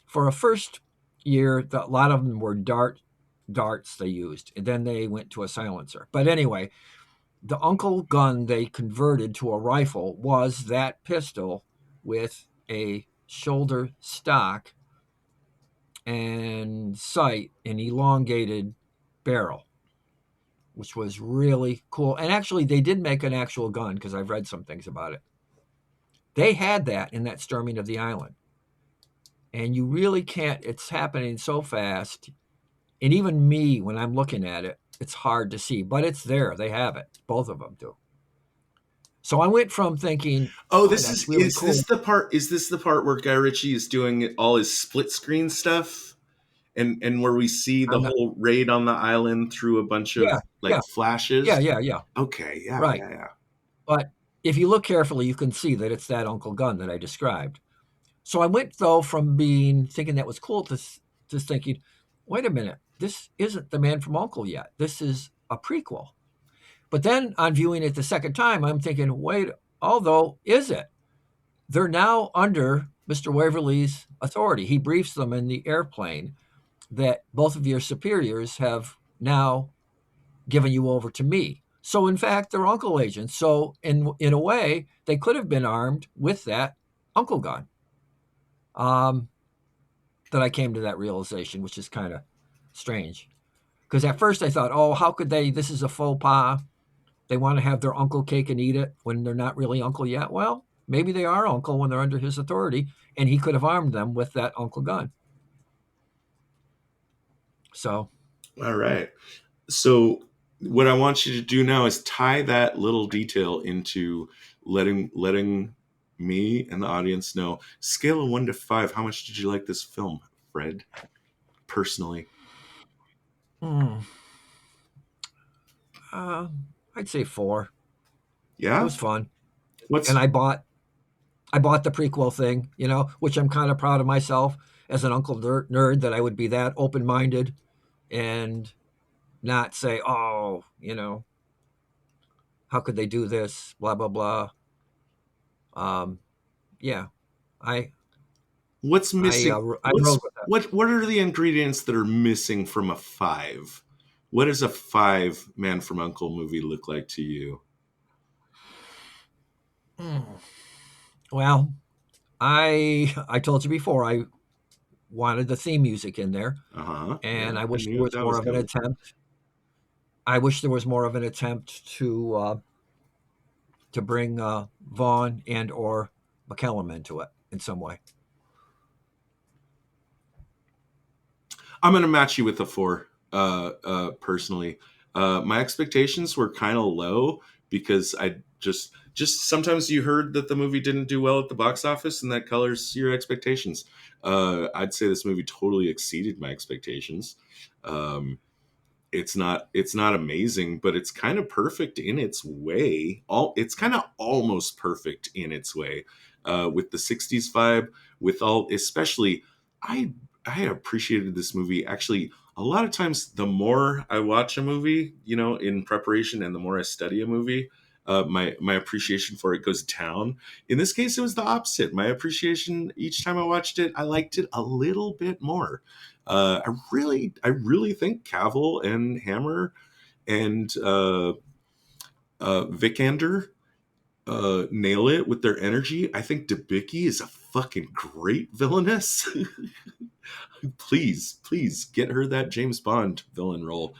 For a first year, a lot of them were darts they used, and then they went to a silencer. But anyway, the Uncle gun they converted to a rifle was that pistol with a shoulder stock and sight, an elongated barrel, which was really cool. And actually, they did make an actual gun because I've read some things about it. They had that in that storming of the island. And you really can't, it's happening so fast. And even me, when I'm looking at it, it's hard to see, but it's there. They have it. Both of them do. So I went from thinking, Is this the part where Guy Ritchie is doing all his split screen stuff, and where we see the whole raid on the island through a bunch of flashes? Yeah. Okay, yeah, right. Yeah. But if you look carefully, you can see that it's that Uncle gun that I described. So I went, though, from thinking that was cool to thinking, wait a minute, this isn't The Man from U.N.C.L.E. yet. This is a prequel. But then on viewing it the second time, I'm thinking, is it? They're now under Mr. Waverly's authority. He briefs them in the airplane that both of your superiors have now given you over to me. So, in fact, they're Uncle agents. So, in a way, they could have been armed with that Uncle gun. That I came to that realization, which is kind of strange. Because at first I thought, how could they? This is a faux pas. They want to have their Uncle cake and eat it when they're not really Uncle yet. Well, maybe they are Uncle when they're under his authority, and he could have armed them with that Uncle gun. So. All right. So what I want you to do now is tie that little detail into letting me and the audience know, scale of 1 to 5, how much did you like this film, Fred, personally? I'd say 4. Yeah, it was fun. And I bought the prequel thing, which I'm kind of proud of myself as an Uncle nerd that I would be that open-minded and not say, how could they do this, blah blah blah. What's missing? I wrote with that. What are the ingredients that are missing from a 5? What does a 5 Man from U.N.C.L.E. movie look like to you? Well, I told you before I wanted the theme music in there, and Yeah, I wish there knew was that more was of an coming. attempt. I wish there was more of an attempt to bring Vaughn and or McCallum into it in some way. I'm going to match you with a 4. Personally, my expectations were kind of low because I just sometimes you heard that the movie didn't do well at the box office, and that colors your expectations. I'd say this movie totally exceeded my expectations. It's not amazing, but it's kind of perfect in its way. It's kind of almost perfect in its way, with the '60s vibe, with all, especially I appreciated this movie. Actually, a lot of times, the more I watch a movie, in preparation, and the more I study a movie, my appreciation for it goes down. In this case, it was the opposite. My appreciation each time I watched it, I liked it a little bit more. I really think Cavill and Hammer and Vikander nail it with their energy. I think Debicki is a fucking great villainess. please get her that James Bond villain role.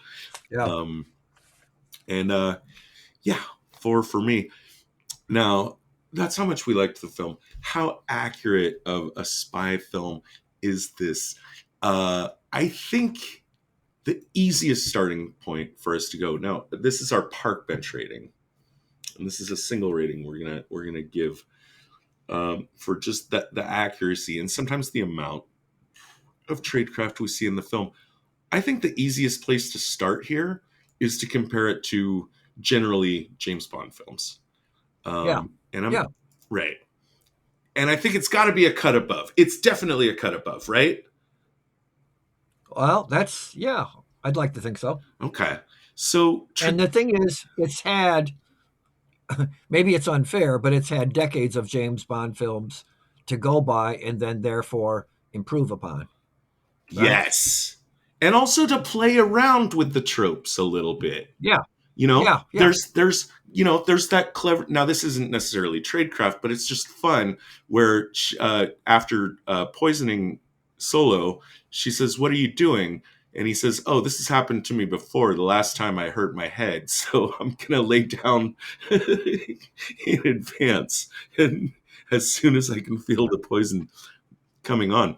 Yeah. And yeah, 4 for me. Now, that's how much we liked the film. How accurate of a spy film is this? I think the easiest starting point for us to go. Now, this is our park bench rating, and this is a single rating we're gonna give for just the accuracy and sometimes the amount of tradecraft we see in the film. I think the easiest place to start here is to compare it to generally James Bond films. And I'm Yeah. right. And I think it's got to be a cut above. It's definitely a cut above, right? Well, I'd like to think so. Okay. So, And the thing is, it's had, maybe it's unfair, but it's had decades of James Bond films to go by and then therefore improve upon. Right? Yes. And also to play around with the tropes a little bit. Yeah. There's that clever, now this isn't necessarily tradecraft, but it's just fun where after poisoning Solo, she says, "What are you doing?" And he says, "Oh, this has happened to me before, the last time I hurt my head, so I'm gonna lay down in advance, and as soon as I can feel the poison coming on."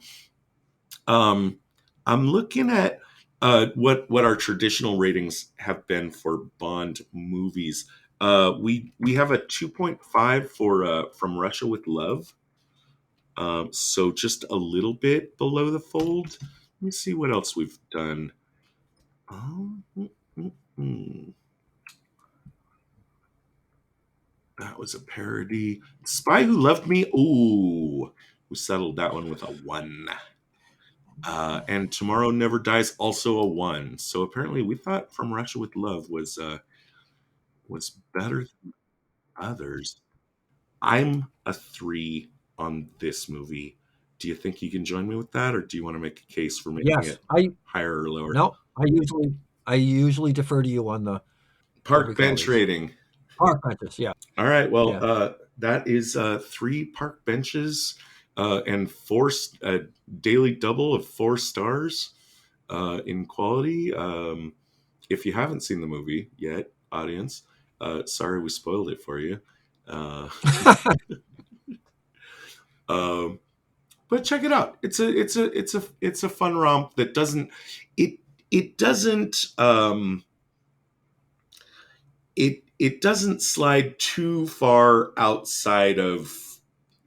I'm looking at what our traditional ratings have been for Bond movies. We have a 2.5 for From Russia with Love. So just a little bit below the fold. Let me see what else we've done. That was a parody. Spy Who Loved Me. Ooh, we settled that one with a 1. And Tomorrow Never Dies, also a 1. So apparently we thought From Russia with Love was better than others. I'm a 3 on this movie. Do you think you can join me with that, or do you want to make a case for making Yes. it higher or lower? No, I usually defer to you on the Park bench rating. Park benches, yeah. All right. Well, that is 3 park benches and 4 daily double of 4 stars in quality. If you haven't seen the movie yet, audience, sorry we spoiled it for you. But check it out. It's a fun romp that doesn't it doesn't slide too far outside of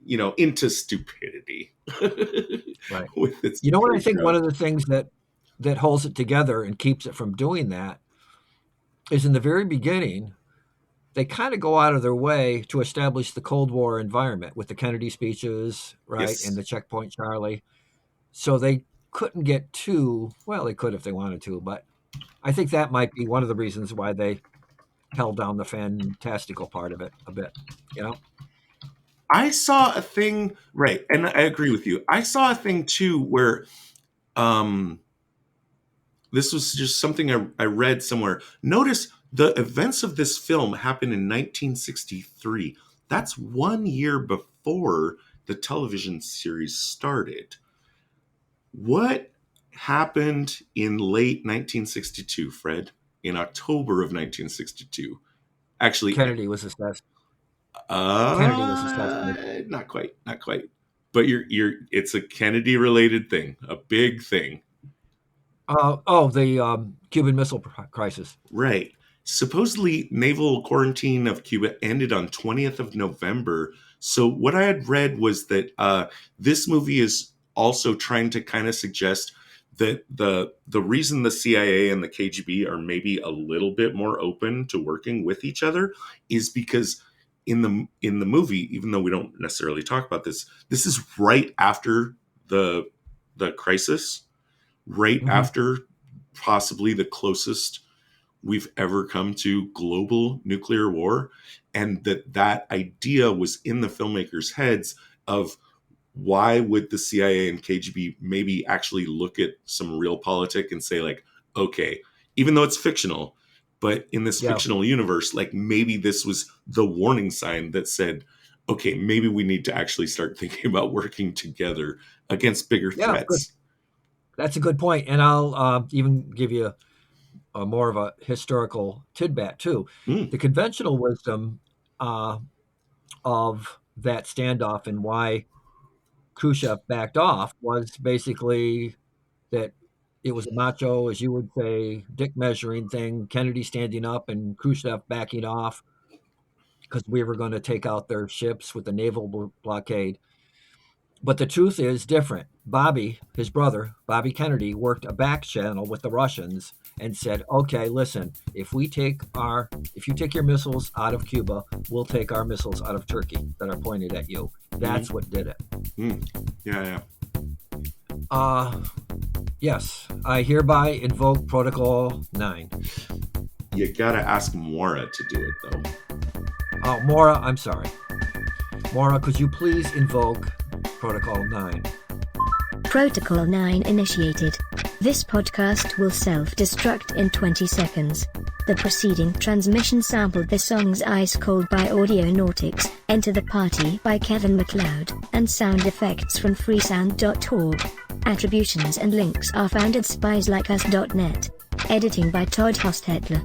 into stupidity. Right. With its What I think one of the things that holds it together and keeps it from doing that is in the very beginning, they kind of go out of their way to establish the Cold War environment with the Kennedy speeches, right? Yes. And the Checkpoint Charlie. So they couldn't get too, well, they could if they wanted to, but I think that might be one of the reasons why they held down the fantastical part of it a bit, I saw a thing, right, and I agree with you. I saw a thing too where this was just something I read somewhere. Notice the events of this film happened in 1963. That's 1 year before the television series started. What happened in late 1962, Fred? In October of 1962? Actually, Kennedy was assassinated. Kennedy was assassinated. not quite. But it's a Kennedy related thing, a big thing. The Cuban Missile Crisis. Right. Supposedly, naval quarantine of Cuba ended on 20th of November. So what I had read was that this movie is also trying to kind of suggest that the reason the CIA and the KGB are maybe a little bit more open to working with each other is because in the movie, even though we don't necessarily talk about this is right after the crisis, right after possibly the closest we've ever come to global nuclear war, and that idea was in the filmmakers' heads of why would the CIA and KGB maybe actually look at some real politic and say, like, okay, even though it's fictional, but in this fictional universe, like, maybe this was the warning sign that said, okay, maybe we need to actually start thinking about working together against bigger threats. Good. That's a good point. And I'll even give you more of a historical tidbit, too. The conventional wisdom of that standoff and why Khrushchev backed off was basically that it was a macho, as you would say, dick measuring thing, Kennedy standing up and Khrushchev backing off because we were going to take out their ships with the naval blockade. But the truth is different. Bobby, his brother, Bobby Kennedy, worked a back channel with the Russians and said, okay, listen, if you take your missiles out of Cuba, we'll take our missiles out of Turkey that are pointed at you. That's what did it. Yeah. Yes, I hereby invoke Protocol 9. You gotta ask Mora to do it, though. Oh, Mora, I'm sorry. Mora, could you please invoke Protocol 9? Protocol 9 initiated. This podcast will self-destruct in 20 seconds. The preceding transmission sampled the songs Ice Cold by Audionautix, Enter the Party by Kevin MacLeod, and sound effects from freesound.org. Attributions and links are found at spieslikeus.net. Editing by Todd Hostetler.